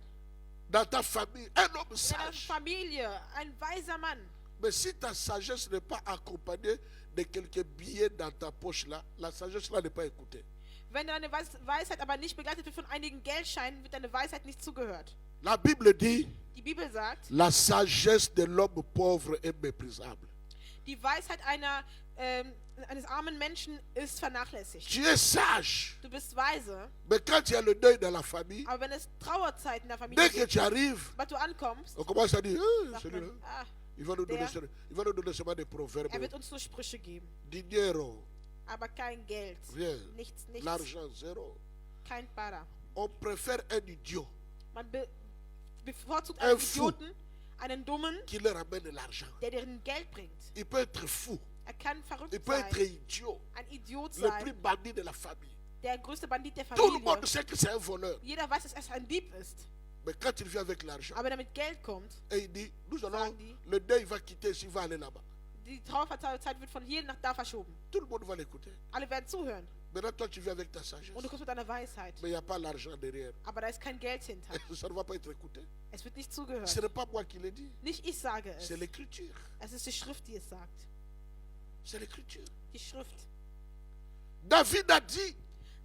Dans ta famille, un homme In deiner sage. Familie, ein weiser Mann. Mais si ta sagesse n'est pas accompagnée de quelques billets dans ta poche là, la sagesse là n'est pas écoutée. Wenn deine Weisheit aber nicht begleitet wird von einigen Geldscheinen, wird deine Weisheit nicht zugehört. La Bible dit Die Bibel sagt, la sagesse de l'homme pauvre est méprisable. die Weisheit eines armen Menschen ist vernachlässigt. Tu es sage. Du bist weise, Mais quand il y a le deuil dans la famille, aber wenn es Trauerzeit in der dès Familie que gibt, tu arrives, sobald du ankommst, on commence à dire, sagt celui-là, man, ah, il va nous donner, Der- il va nous donner seulement des proverbes. er wird uns nur Sprüche geben, Dinero, aber kein Geld. rien. Nichts, L'argent, zéro. kein Para. On préfère un idiot Man bevorzugt Ein einen Fou. Idioten, einen Dummen, qui leur amène l'argent. der deren Geld bringt. Il peut être fou, Er kann verrückt il peut être sein, idiot, ein Idiot le plus sein, bandit de la famille. der größte Bandit der Tout le Familie. monde sait que c'est un voleur. Jeder weiß, dass er ein Dieb ist. Mais quand il vient avec l'argent, Aber damit Geld kommt, et il dit, nous allons, Sagen die. le deuil va quitter ici, il va aller là-bas. die Trauerzeit wird von hier nach da verschoben. Tout le monde va l'écouter. Alle werden zuhören. Maintenant, toi, tu viens avec ta sagesse. Und du kommst mit deiner Weisheit. Mais il n'y a pas l'argent derrière. Aber da ist kein Geld hinter. Ça ne va pas être écouté. Es wird nicht Ce zugehört. n'est pas moi qui l'ai dit. Nicht ich sage es. C'est l'écriture. Es ist die Schrift, die es sagt. C'est l'écriture. Die Schrift. David a dit,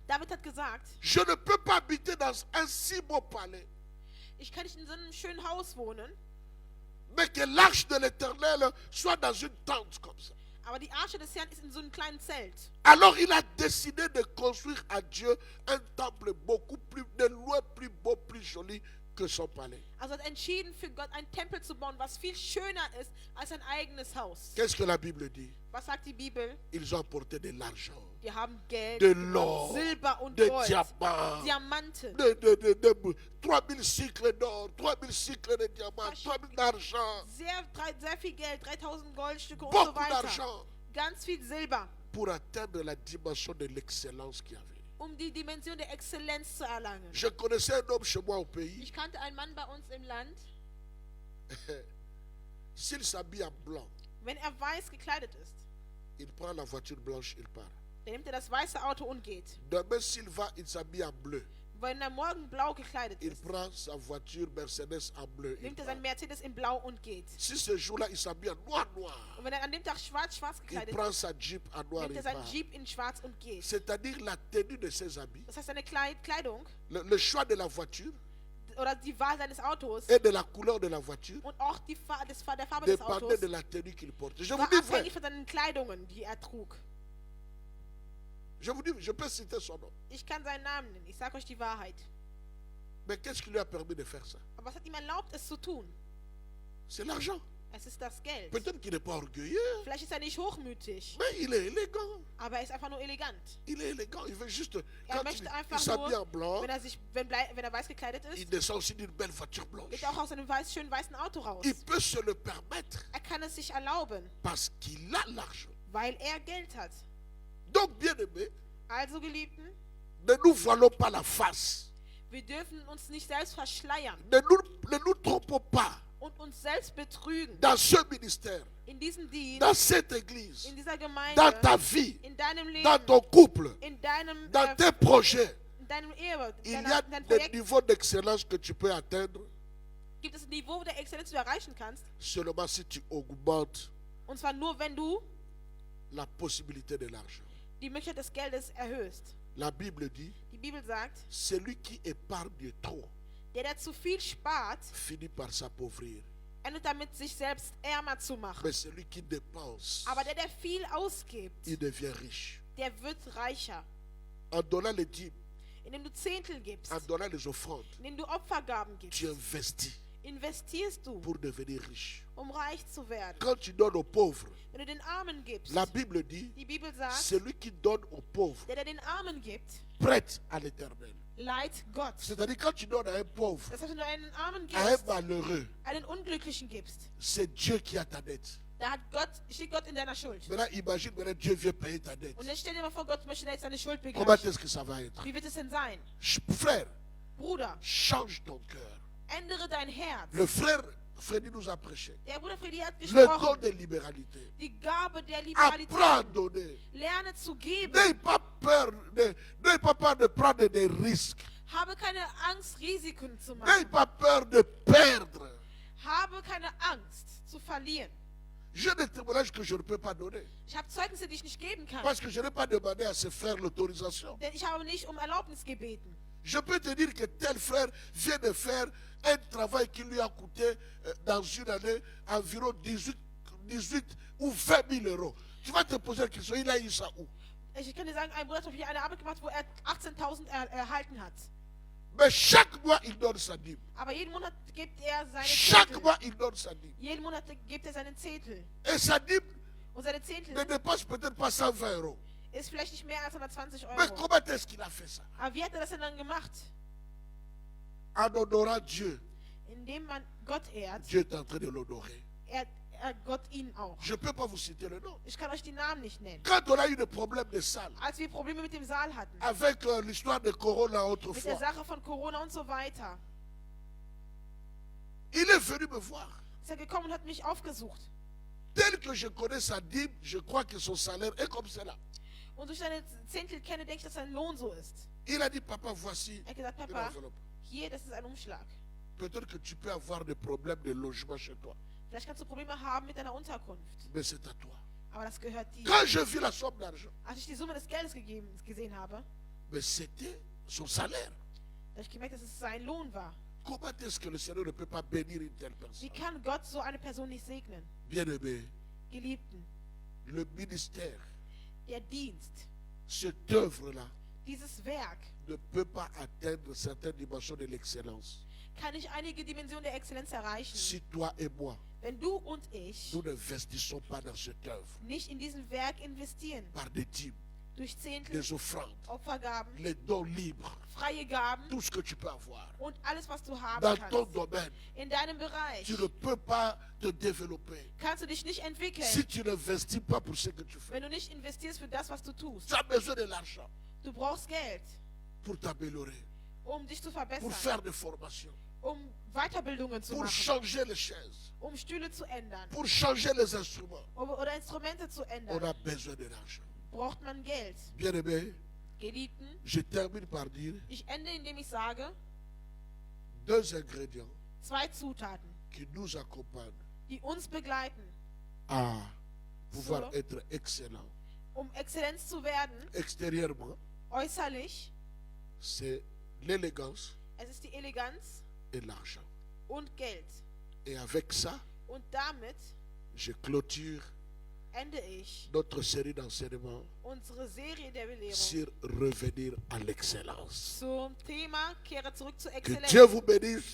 David hat gesagt, je ne peux pas habiter dans un si beau palais, ich kann nicht in so einem schönen Haus wohnen, mais que l'arche de l'éternel soit dans une tente comme ça. aber die Arche des Herrn ist in so einem kleinen Zelt. Alors il a décidé de construire à Dieu un temple beaucoup plus, de loin plus beau, plus joli que son palais. Also hat entschieden, für Gott einen Tempel zu bauen, was viel schöner ist als ein eigenes Haus. Qu'est-ce que la Bible dit? Was sagt die Bibel? Ils ont apporté de l'argent, Die haben Geld, de l'or, Silber und de Gold, diamants, Diamanten, de 3000 cycles d'or, 3000 cycles de diamants, 3000 d'argent, sehr viel Geld, 3000 Goldstücke und so beaucoup weiter. d'argent Ganz viel Silber, pour atteindre la dimension de l'excellence qu'il y avait. die Dimension der Exzellenz zu erlangen. Je connaissais un homme chez moi au pays, Ich kannte einen Mann bei uns im Land, s'il s'habille en blanc, wenn weiß gekleidet ist, il prend la voiture blanche, il part. dann nimmt das weiße Auto und geht. Demain, s'il va, il s'habille en bleu. Wenn morgen blau gekleidet Il ist, prend sa voiture Mercedes en bleu. Il nimmt part. sein Mercedes in blau und geht. Si ce jour-là, il s'habille en noir, noir, Und wenn an dem Tag schwarz il gekleidet prend ist, sa Jeep en noir, nimmt il seinen part. Jeep in schwarz und geht. C'est-à-dire la tenue de ses habits, Das heißt, seine Kleidung le choix de la voiture oder die Wahl seines Autos et de la couleur de la voiture und auch der Farbe des Autos dépendait de la tenue qu'il porte. Je vous war dis vrai, abhängig von seinen Kleidungen, die er trug. je vous dis, je peux citer son nom. Ich kann seinen Namen nennen. Ich sage euch die Wahrheit. Mais qu'est-ce qui lui a permis de faire ça? Aber was hat ihm erlaubt, es zu tun? C'est l'argent. Es ist das Geld. Peut-être qu'il n'est pas orgueilleux, Vielleicht ist er nicht hochmütig, mais il est élégant. aber er ist einfach nur elegant. Il est élégant. Il veut juste, Er quand möchte il einfach s'habille en nur, blanc, wenn er weiß gekleidet il ist, descend aussi d'une belle voiture blanche. geht er auch aus einem schönen weißen Auto raus. Il peut se le permettre Er kann es sich erlauben, parce qu'il a l'argent. weil er Geld hat. Donc, bien aimé, Also, Geliebten, ne nous voilons pas la face. wir dürfen uns nicht selbst verschleiern Ne nous trompons pas und uns selbst betrügen. dans ce ministère, In diesem Dienst, dans cette église, in dieser Gemeinde, dans ta vie, in deinem dans Leben, ton couple, in deinem, dans tes projets. in deinem Ehe, Il y a dein des Projekt, niveaux d'excellence que tu peux atteindre gibt es ein Niveau der Exzellenz, die du erreichen kannst. seulement si tu augmentes Und zwar nur, wenn du la possibilité de l'argent. die Möglichkeit des Geldes erhöhst. La Bible dit, Die Bibel sagt, celui qui épargne trop der zu viel spart, finit par s'appauvrir. endet damit, sich selbst ärmer zu machen. Mais celui qui dépense, Aber der viel ausgibt, il devient riche. der wird reicher. En donnant les dîmes, Indem du Zehntel gibst, en donnant les offrandes, indem du Opfergaben gibst, tu investis investierst du, pour devenir riche. reich zu werden. Quand tu donnes aux pauvres, Wenn du den Armen gibst, la Bible dit, die Bibel sagt, celui qui donne aux pauvres der den Armen gibt, prête à l'éternel. leiht Gott. C'est-à-dire quand tu donnes à un pauvre, Das heißt, wenn du einen Armen à un gibst, malheureux, einen Unglücklichen gibst, c'est Dieu qui a ta dette. da steht Gott in deiner Schuld. Maintenant, imagine, maintenant Dieu vient payer ta dette. Und jetzt stell dir mal vor, Gott möchte jetzt deine Schuld Comment begleichen. est-ce que ça va être? Wie wird es denn sein? Frère, Bruder, change ton cœur. ändere dein Herz. Le frère Freddy nous a prêché. Der Bruder Freddy hat Le don gesprochen. de libéralité. Die Gabe der Apprends à Liberalität. donner. Lerne zu geben. N'aie pas peur de prendre des risques. Habe keine Angst, Risiken zu N'aie machen. pas peur de perdre. Habe keine Angst zu verlieren. J'ai des témoignages que je ne peux pas donner. Ich habe Zeugnisse, die ich nicht geben kann. Parce que je n'ai pas demandé à ce frère l'autorisation. Denn ich habe nicht um Erlaubnis gebeten. Je peux te dire que tel frère vient de faire un travail qui lui a coûté dans une année environ 18 ou 20 000 euros. Tu vas te poser la question, il a eu ça où? Ich kann dir sagen, ein Bruder hat hier eine Arbeit gemacht, wo er 18.000 erhalten hat. Mais chaque mois, il donne sa dîme. Aber jeden Monat gibt er seine Chaque Zehntel. mois, il donne sa dîme. Jeden Monat gibt er seinen Zehntel. Et sa dîme Und seine ne Zehntel dépasse peut-être pas 120 euros. ist vielleicht nicht mehr als 120 Mais Euro. comment est-ce qu'il a fait ça? Aber wie hat er das denn dann gemacht? En honorant Dieu. Indem man Gott ehrt, Dieu est en train de l'honorer. ehrt Gott ihn auch. Je ne peux pas vous citer le nom. Ich kann euch die Namen nicht nennen. Quand on a eu des problèmes de salle, Als wir Probleme mit dem Saal hatten, avec l'histoire de Corona mit der autrefois, Sache von Corona und so weiter, il est venu me voir. ist er gekommen und hat mich aufgesucht. Tel que je connais sa dîme, je crois que son salaire est comme cela. Und durch seine Zehntel kenne, denke ich, dass sein Lohn so ist. Il a dit, papa, voici Er hat gesagt, une Papa, enveloppe. hier, das ist ein Umschlag. Peut-être que tu peux avoir des problèmes de logement chez toi, Vielleicht kannst du Probleme haben mit deiner Unterkunft. mais c'est à toi. Aber das gehört dir. Quand je vis la somme d'argent, Als ich die Summe des Geldes gesehen habe, mais c'était son salaire. habe ich gemerkt, dass es sein Lohn war. Comment est-ce que le Seigneur ne peut pas bénir une telle personne? Wie kann Gott so eine Person nicht segnen? Bien-aimé, Geliebten, le ministère, der Dienst, cette œuvre-là, dieses Werk, ne peut pas atteindre certaines dimensions de l'excellence kann nicht einige Dimensionen der Exzellenz erreichen, si toi et moi, wenn du und ich nous n'investissons pas dans cette œuvre nicht in diesen Werk investieren. par des dîmes, Durch Zehntel, des offrandes, Opfergaben, les dons libres, freie Gaben tout ce que tu peux avoir. und alles, was du haben Dans ton kannst. domaine, In deinem Bereich tu ne peux pas te développer kannst du dich nicht entwickeln, si tu n'investis pas pour ce que tu fais. wenn du nicht investierst für das, was du tust. Tu as besoin de l'argent Du brauchst Geld, pour t'améliorer, um dich zu pour verbessern, faire des formations, um Weiterbildungen zu pour machen, changer les chaises, um Stühle zu ändern pour changer les instruments. oder Instrumente zu On ändern. a besoin de l'argent. Braucht man Geld. Bien-aimé, Geliebten, je termine par dire ich ende, indem ich sage, 2 ingrédients 2 Zutaten, qui nous accompagnent die uns begleiten, à pouvoir So. être excellents. Exzellenz zu werden, Extérieurement, äußerlich. c'est l'élégance Es ist die Eleganz et l'argent. und Geld. Et avec ça, Und damit je clôture ende ich notre série d'enseignements unsere Serie der Belehrung sur revenir à l'excellence. zum Thema Kehre zurück zur Que Exzellenz. Dieu vous bénisse,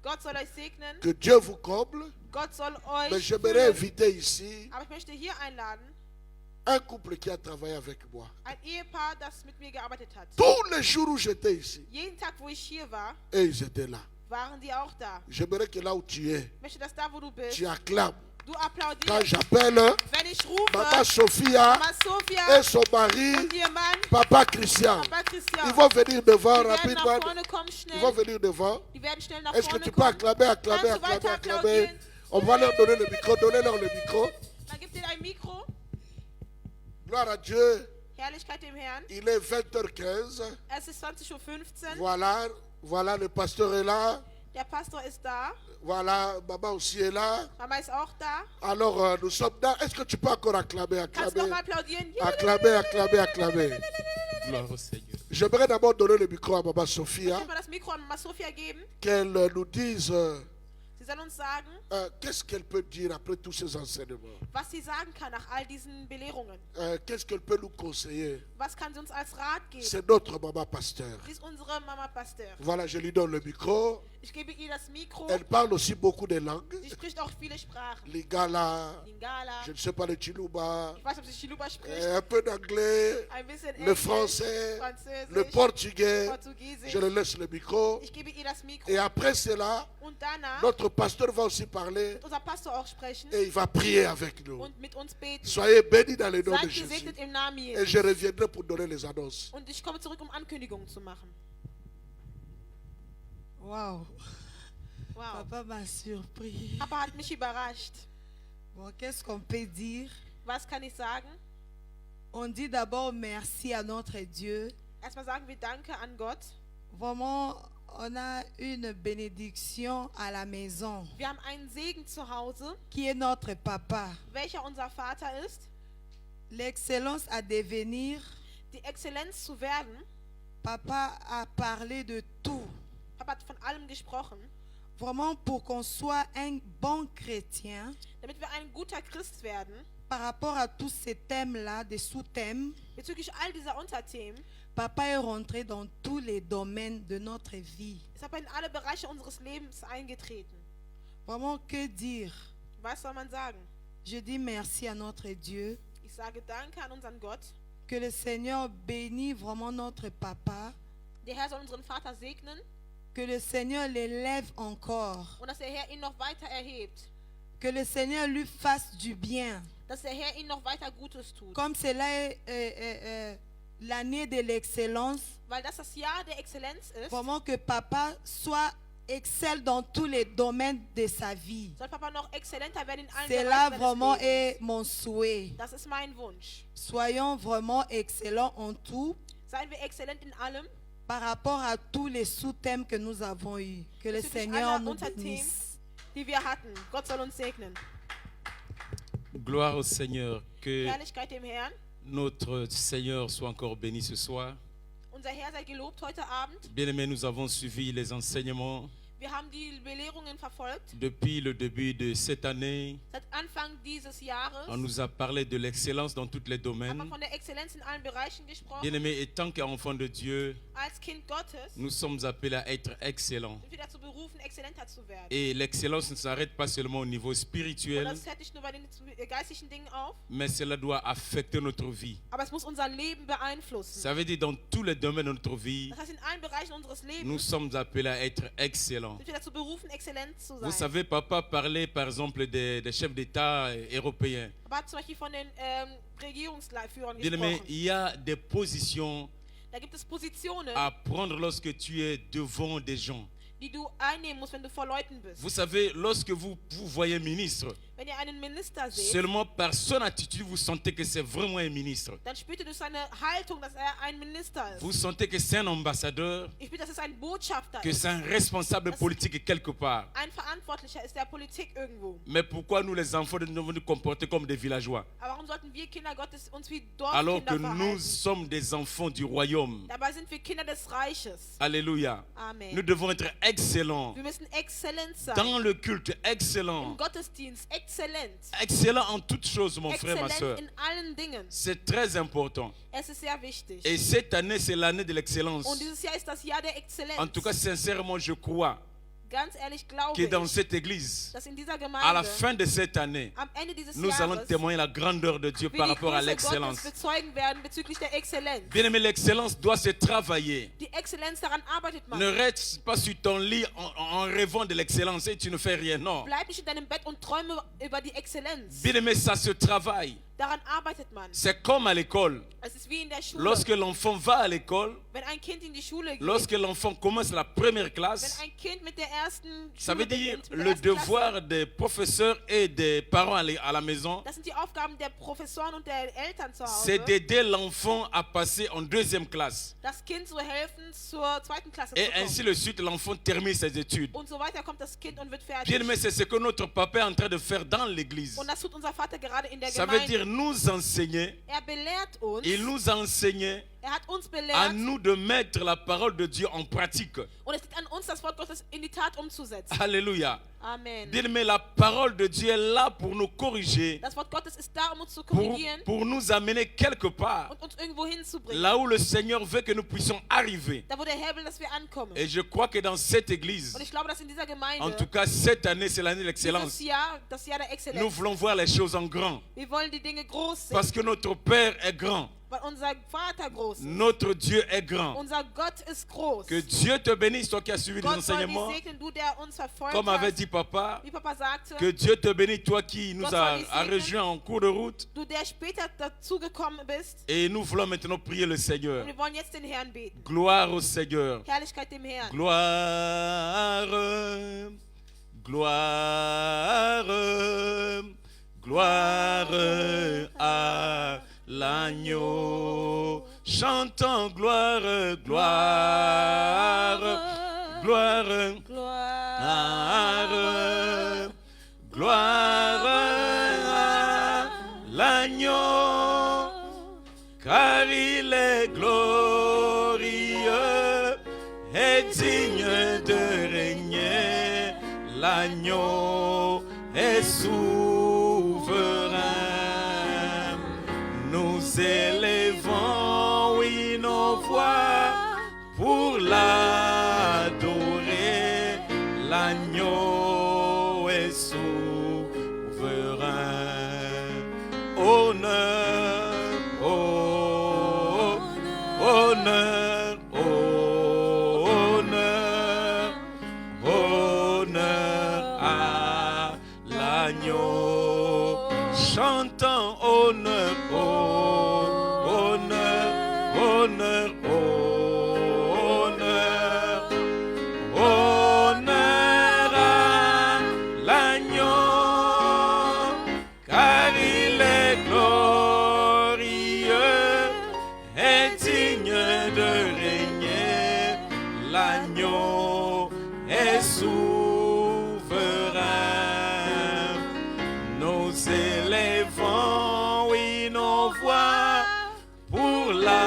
Gott soll euch segnen, que Dieu vous comble. Gott soll Mais euch j'aimerais füllen. inviter ici Aber ich möchte hier einladen, un couple qui a travaillé avec moi. ein Ehepaar, das mit mir gearbeitet hat. Tous les jours où j'étais ici, Jeden Tag, wo ich hier war, et ils étaient là. waren die auch da. J'aimerais que là où tu es, Ich möchte, dass da, wo du bist, tu acclames. du Quand applaudierst, j'appelle wenn ich rufe, Maman Sophia Mama Sophia et son mari, und ihr Mann, Papa Christian, Papa Christian, ils vont venir devant die werden nach rapidement. vorne kommen, Ils vont schnell. venir devant. Die werden schnell nach Est-ce que vorne tu peux kommen. acclamer, acclamer, Kannst du acclamer, weiter acclamer? applaudieren? On va leur donner le micro, donnez-leur le micro. Dann gibt ihr ein Mikro. Gloire à Dieu. Herrlichkeit dem Herrn. Il est 20h15. Es ist 20:15 Uhr. Voilà, voilà, le pasteur est là. Der Pastor ist da. Voilà, maman aussi est là. Mama ist auch da. Alors, nous sommes là. Est-ce que tu peux encore acclamer, Kannst du noch mal acclamer, applaudieren? acclamer, acclamer, acclamer? Gloire au Seigneur. J'aimerais d'abord donner le micro à maman Ich Sophia, will mal das Mikro an Mama Sophia geben. qu'elle nous dise Sie soll uns sagen, qu'est-ce qu'elle peut dire après tous ces enseignements. was sie sagen kann nach all diesen Belehrungen. Qu'est-ce qu'elle peut nous conseiller. Was kann sie uns als Rat geben? C'est notre maman pasteur. Sie ist unsere Mama Pasteur. Voilà, je lui donne le micro. Ich gebe ihr das Mikro. Elle parle aussi beaucoup de langues. Sie spricht auch viele Sprachen. Lingala, Lingala. je ne sais pas le Chiluba, Ich weiß, ob sie Chiluba spricht. un peu d'anglais, Ein bisschen le Englisch, français, Französisch, le portugais. Portugiesisch. Je le laisse le micro. Ich gebe ihr das Mikro. Et après cela, Und danach notre pasteur va aussi parler wird unser Pastor auch sprechen et il va prier avec nous. und mit uns beten. Soyez bénis dans le nom de Seid Jésus. gesegnet im Namen Et Jesu. je reviendrai pour donner les annonces. Und ich komme zurück, um Ankündigungen zu machen. Wow, Wow. papa m'a surpris. Papa hat mich überrascht. Bon, qu'est-ce qu'on peut dire? Was kann ich sagen? On dit d'abord merci à notre Dieu. Erstmal sagen wir Danke an Gott. Vraiment, on a une bénédiction à la maison Wir haben einen Segen zu Hause, qui est notre papa. welcher unser Vater ist. L'excellence à devenir. Die Exzellenz zu werden. Papa a parlé de tout. Papa hat von allem gesprochen. Vraiment pour qu'on soit un bon chrétien Damit wir ein guter Christ werden. par rapport à tous ces thèmes-là, des sous-thèmes. Bezüglich all dieser Unterthemen Papa est rentré dans tous les domaines de notre vie. ist aber in alle Bereiche unseres Lebens eingetreten. Vraiment, que dire? Was soll man sagen? Je dis merci à notre Dieu. Ich sage Danke an unseren Gott. Que le Seigneur bénisse vraiment notre papa. Der Herr soll unseren Vater segnen Que le Seigneur l'élève encore. und dass der Herr ihn noch weiter erhebt. Que le Seigneur lui fasse du bien. Dass der Herr ihm noch weiter Gutes tut. Comme cela est l'année de l'excellence. Weil das Jahr der Exzellenz ist, Vraiment que papa soit excelle dans tous les domaines de sa vie. soll Papa noch exzellenter werden in allen Cela Bereichen vraiment seines Lebens. est mon souhait. Das ist mein Wunsch. Soyons vraiment excellents en tout Seien wir exzellent in allem, par rapport à tous les sous-thèmes que nous avons eus. Que le bezüglich Seigneur aller nous Unterthemen, bénisse. die wir hatten. Gott soll uns segnen. Gloire au Seigneur. Que Herrlichkeit dem Herrn. notre Seigneur soit encore béni ce soir. Unser Herr sei gelobt heute Abend. Bien-aimés, nous avons suivi les enseignements Wir haben die Belehrungen verfolgt. depuis le début de cette année. Seit Anfang dieses Jahres On nous a parlé de l'excellence dans tous les hat man domaines. von der Exzellenz in allen Bereichen gesprochen. Bien-aimés, et tant qu'enfants de Dieu, Als Kind Gottes nous sommes appelés à être excellents. sind wir dazu berufen, exzellenter zu werden. Et l'excellence ne s'arrête pas seulement au niveau Und spirituel, das hört nicht nur bei den geistlichen Dingen auf, mais cela doit affecter notre vie. aber es muss unser Leben beeinflussen. Ça veut dire dans tous les domaines de notre vie, Das heißt, in allen Bereichen unseres nous Lebens sommes appelés à être excellents. sind wir dazu berufen, exzellent zu Vous sein. savez, papa parlait par exemple des chefs d'État européens. Aber hat zum Beispiel von den Regierungsführern Bien aimé, gesprochen. il y a des positions Da gibt es Positionen, à prendre lorsque tu es devant des gens. die du einnehmen musst, wenn du vor Leuten bist. Vous savez, lorsque vous voyez un ministre, Wenn ihr einen Minister seht, seulement par son attitude, vous sentez que c'est vraiment un ministre. dann spürt ihr durch seine Haltung, dass er ein Minister ist. Vous sentez que c'est un ambassadeur, Ich spüre, dass es ein Botschafter que ist. c'est un responsable politique quelque part. Ein Verantwortlicher ist der Politik irgendwo. Mais pourquoi nous, les enfants, nous devons nous comporter comme des villageois, Aber warum sollten wir Kinder Gottes uns wie alors que Dorfkinder nous verhalten? sommes des enfants du royaume? Dabei sind wir Kinder des Reiches. Alléluia. Amen. Nous devons être excellent. Wir müssen exzellent sein. Dans le culte, Im excellent. Gottesdienst exzellent. Excellent en toutes choses, mon frère, ma soeur. Exzellent in allen Dingen. C'est très important. Es ist sehr wichtig. Et cette année, c'est l'année de l'excellence. Und dieses Jahr ist das Jahr der Exzellenz. En tout cas, sincèrement, je crois Ganz ehrlich glaube que dans ich, cette église, dass in dieser à la Gemeinde fin de cette année, am Ende dieses nous allons Jahres témoigner la grandeur de Dieu wir par die rapport à Größe Gottes l'excellence. bezeugen werden bezüglich der Exzellenz. Bien aimé, l'excellence doit se travailler. Die Exzellenz, daran arbeitet man. Ne reste pas sur ton lit en rêvant de l'excellence et tu ne fais rien. Non. Bleib nicht in deinem Bett und träume über die Exzellenz. Bien aimé, ça se travaille. Daran arbeitet man. C'est comme à l'école. Es ist wie in der Schule. Lorsque l'enfant va à l'école, Wenn ein Kind in die Schule geht, lorsque l'enfant commence la première wenn classe, ein Kind mit der ersten ça Schule veut dire beginnt, mit der le ersten Klasse, devoir des professeurs et des parents à la maison, das sind die Aufgaben der Professoren und der Eltern zu c'est Hause, d'aider l'enfant à passer en deuxième classe. das Kind zu helfen, zur zweiten Klasse Et zu kommen. ainsi de suite, l'enfant termine ses études. Und so weiter kommt das Kind und wird fertig. Bien aimé, c'est ce que notre papa est en train de faire dans l'église. Und das tut unser Vater gerade in der Ça veut Gemeinde. dire nous enseigner, Er belehrt uns, il nous enseigne er hat uns à belehrt nous de mettre la parole de Dieu en pratique. und es liegt an uns, das Wort Gottes in die Tat umzusetzen. Alléluia. Amen. Bien aimé, la parole de Dieu est là pour nous corriger, Das Wort Gottes ist da, uns zu korrigieren pour nous amener quelque part, und uns irgendwo hinzubringen. là où le Seigneur veut que nous puissions arriver. Da, wo der Herr will, dass wir ankommen. Et je crois que dans cette église, Und ich glaube, dass in dieser Gemeinde, en tout cas cette année, c'est l'année de l'excellence. dieses Jahr, das Jahr der Exzellenz, Nous voulons voir les choses en grand. wir wollen die Dinge groß sehen, Parce que notre Père est grand. weil unser Vater groß ist. Notre Dieu est grand. Unser Gott ist groß. Que Dieu te bénisse, toi qui as suivi les Gott soll dich enseignements. segnen, du, der uns verfolgt Comme avait hast. dit papa, Wie Papa sagte, que Dieu te bénisse, toi qui nous Gott a soll dich segnen. rejoints en cours de route. du, der später dazugekommen bist. Et nous voulons maintenant prier le Seigneur. Und wir wollen jetzt den Herrn beten. Gloire au Seigneur. Herrlichkeit dem Herrn. Gloire, gloire, gloire à l'agneau. Chantons gloire, gloire, gloire, gloire, gloire à l'agneau, car il est glorieux et digne de régner. L'agneau est souverain. Nous élevons, oui, nos voix pour l'adorer. L'agneau est souverain. Honneur, oh, honneur, honneur, honneur à l'agneau. Chantons honneur, oh, honneur, honneur, honneur, honneur à l'agneau, car il est glorieux et digne de régner. L'agneau est souverain. Nous élevons, oui, nos voix pour l'adorer.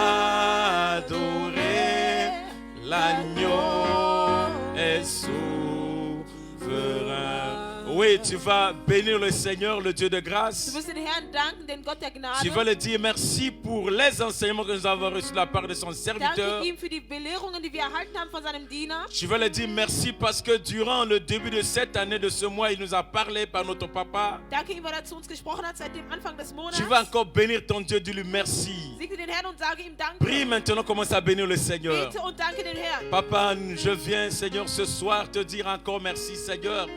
L'agneau est souverain. Oui, tu vas bénir le Seigneur, le Dieu de Du grâce. wirst den Herrn danken, den Gott der Gnade. Tu vas le dire merci pour les enseignements que nous avons reçus de la part de son serviteur. Danke ihm für die Belehrungen, die wir erhalten haben von seinem Diener. Tu vas le dire merci parce que durant le début de cette année, de ce mois, il nous a parlé par notre papa. Danke ihm, weil zu uns gesprochen hat seit dem Anfang des Monats. Tu vas encore bénir ton Dieu, dis-lui merci. Segne den Herrn und sage ihm Danke. Prie maintenant, commence à bénir le Seigneur. Bete und danke den Herrn. Papa, je viens, Seigneur, ce soir te dire encore merci, Seigneur.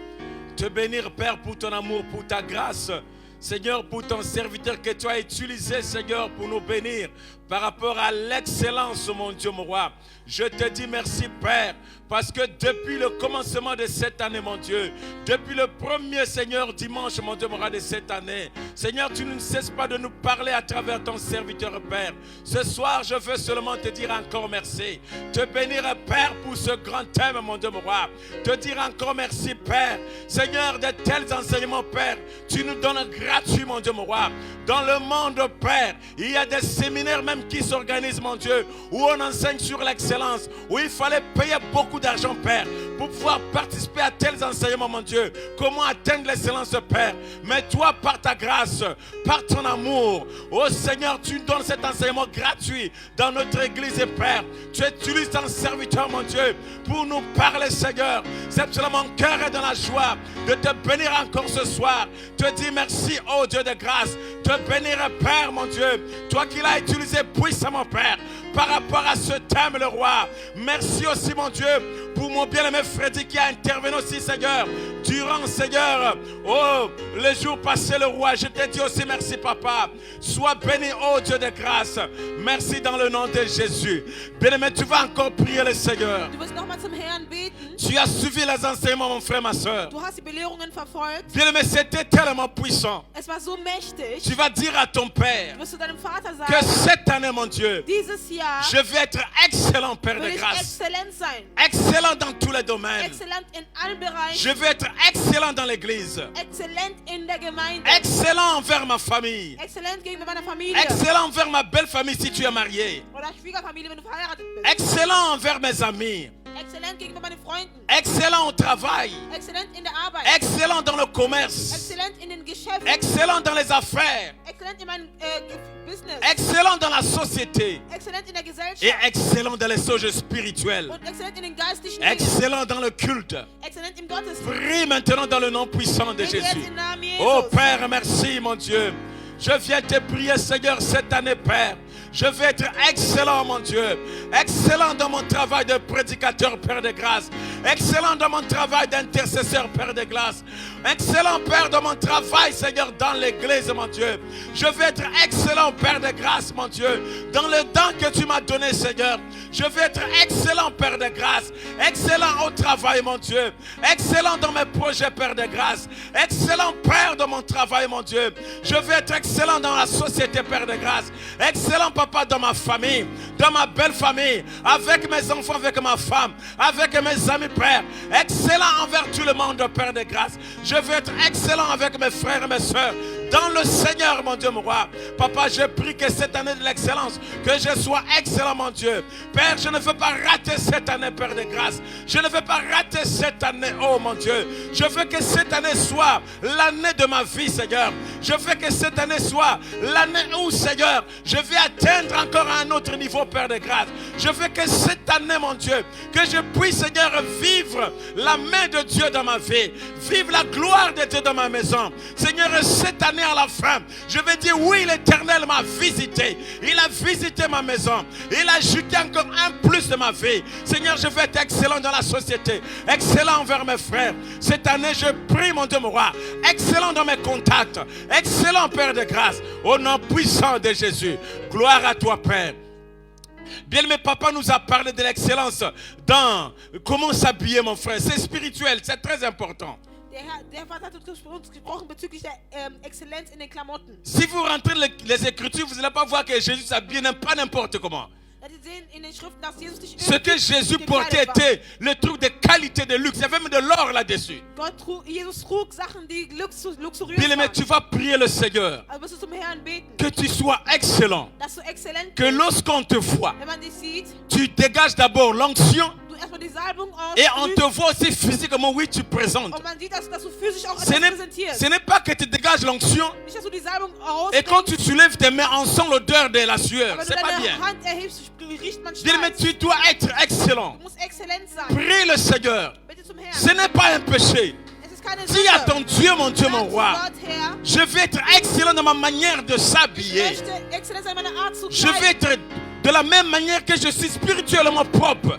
Te bénir, Père, pour ton amour, pour ta grâce. Seigneur, pour ton serviteur que tu as utilisé, Seigneur, pour nous bénir par rapport à l'excellence, mon Dieu, mon roi. Je te dis merci, Père, parce que depuis le commencement de cette année, mon Dieu, depuis le premier, Seigneur, dimanche, mon Dieu, mon roi, de cette année, Seigneur, tu ne cesses pas de nous parler à travers ton serviteur, Père. Ce soir, je veux seulement te dire encore merci. Te bénir, Père, pour ce grand thème, mon Dieu, mon roi. Te dire encore merci, Père. Seigneur, de tels enseignements, Père, tu nous donnes gratuit, mon Dieu, mon roi. Dans le monde, Père, il y a des séminaires même qui s'organisent, mon Dieu, où on enseigne sur l'excellence, où il fallait payer beaucoup d'argent, Père, pour pouvoir participer à tels enseignements, mon Dieu. Comment atteindre l'excellence, Père. Mais toi, par ta grâce, par ton amour, oh Seigneur, tu donnes cet enseignement gratuit dans notre église, Père. Tu utilises ton serviteur, mon Dieu, pour nous parler, Seigneur. C'est cela, mon cœur est dans la joie de te bénir encore ce soir. Te dire merci, oh Dieu de grâce. Te bénir, Père, mon Dieu. Toi qui l'as utilisé puissamment, Père, par rapport à ce thème, le roi. Merci aussi, mon Dieu, pour mon bien-aimé Freddy qui a intervenu aussi, Seigneur, durant, Seigneur, oh, les jours passés, le roi. Je te dis aussi merci, Papa. Sois béni, oh Dieu de grâce. Merci dans le nom de Jésus. Bien-aimé, tu vas encore prier le Seigneur. Du wirst nochmal zum Herrn beten. Tu as suivi les enseignements, mon frère, ma soeur. Du hast die Belehrungen verfolgt. Bien-aimé, c'était tellement puissant. Es war so mächtig. Tu vas dire à ton Père Du wirst zu deinem Vater que sagen, cette année, mon Dieu, dieses Jahr je vais être excellent, Père will de ich grâce. exzellent sein. Excellent dans tous les domaines. Exzellent in allen Bereichen. Je vais être excellent dans l'église. Exzellent in der Gemeinde. Excellent envers ma famille. Exzellent gegenüber meiner Familie. Excellent envers ma belle famille si tu es marié. Oder Schwiegerfamilie, wenn du verheiratet bist. Excellent envers mes amis. Exzellent gegenüber meinen Freunden. Excellent au travail. Exzellent in der Arbeit. Excellent dans le commerce. Exzellent in den Geschäften. Excellent dans les affaires. Exzellent in meinem Business. Excellent dans la société. Exzellent in der Gesellschaft. Et excellent dans les choses spirituelles. Und exzellent in den geistlichen Dingen. Excellent dans le culte. Exzellent im Gottesdienst. Prie maintenant dans le nom puissant de Bete jetzt Jésus. im Namen Jesus. Oh Père, merci mon Dieu. Je viens te prier, Seigneur, cette année, Père. Je vais être excellent, mon Dieu. Excellent dans mon travail de prédicateur, Père de grâce. Excellent dans mon travail d'intercesseur, Père de grâce. Excellent, Père, dans mon travail, Seigneur, dans l'église, mon Dieu. Je vais être excellent, Père de grâce, mon Dieu. Dans le temps que tu m'as donné, Seigneur. Je vais être excellent, Père de grâce. Excellent au travail, mon Dieu. Excellent dans mes projets, Père de grâce. Excellent, Père, dans mon travail, mon Dieu. Je vais être excellent dans la société, Père de grâce. Excellent, Papa, dans ma famille, dans ma belle famille, avec mes enfants, avec ma femme, avec mes amis, Père. Excellent envers tout le monde, Père de grâce. Je veux être excellent avec mes frères et mes soeurs. Dans le Seigneur, mon Dieu, mon roi. Papa, je prie que cette année de l'excellence, que je sois excellent, mon Dieu. Père, je ne veux pas rater cette année, Père de grâce. Je ne veux pas rater cette année, oh mon Dieu. Je veux que cette année soit l'année de ma vie, Seigneur. Je veux que cette année soit l'année où, Seigneur, je vais atteindre encore un autre niveau, Père de grâce. Je veux que cette année, mon Dieu, que je puisse, Seigneur, vivre la main de Dieu dans ma vie. Vivre la gloire de Dieu dans ma maison. Seigneur, cette année, à la fin, je vais dire oui, l'Éternel m'a visité. Il a visité ma maison. Il a ajouté encore un plus de ma vie. Seigneur, je vais être excellent dans la société. Excellent envers mes frères. Cette année, je prie, mon Dieu, mon roi. Excellent dans mes contacts. Excellent, Père de grâce. Au nom puissant de Jésus. Gloire à toi, Père. Bien-aimé, papa nous a parlé de l'excellence dans comment s'habiller, mon frère. C'est spirituel, c'est très important. Der Vater hat uns gesprochen bezüglich der Exzellenz in den Klamotten. Si vous rentrez les Écritures, vous n'allez pas voir que Jésus s'habillait pas n'importe comment. Ce que Jésus portait était le truc de qualité, de luxe. Il y avait même de l'or là-dessus. Bien-aimé, tu vas prier le Seigneur. Que tu sois excellent. Que lorsqu'on te voit, tu dégages d'abord l'onction. Et on te voit aussi physiquement, oui, tu présentes. Ce n'est pas que tu dégages l'onction. Et quand tu soulèves tes mains, on sent l'odeur de la sueur. C'est pas bien. Dis, mais tu dois être excellent. Prie le Seigneur. Ce n'est pas un péché. Dis à ton Dieu, mon Dieu, mon roi, je vais être excellent dans ma manière de s'habiller. Je vais être de la même manière que je suis spirituellement propre.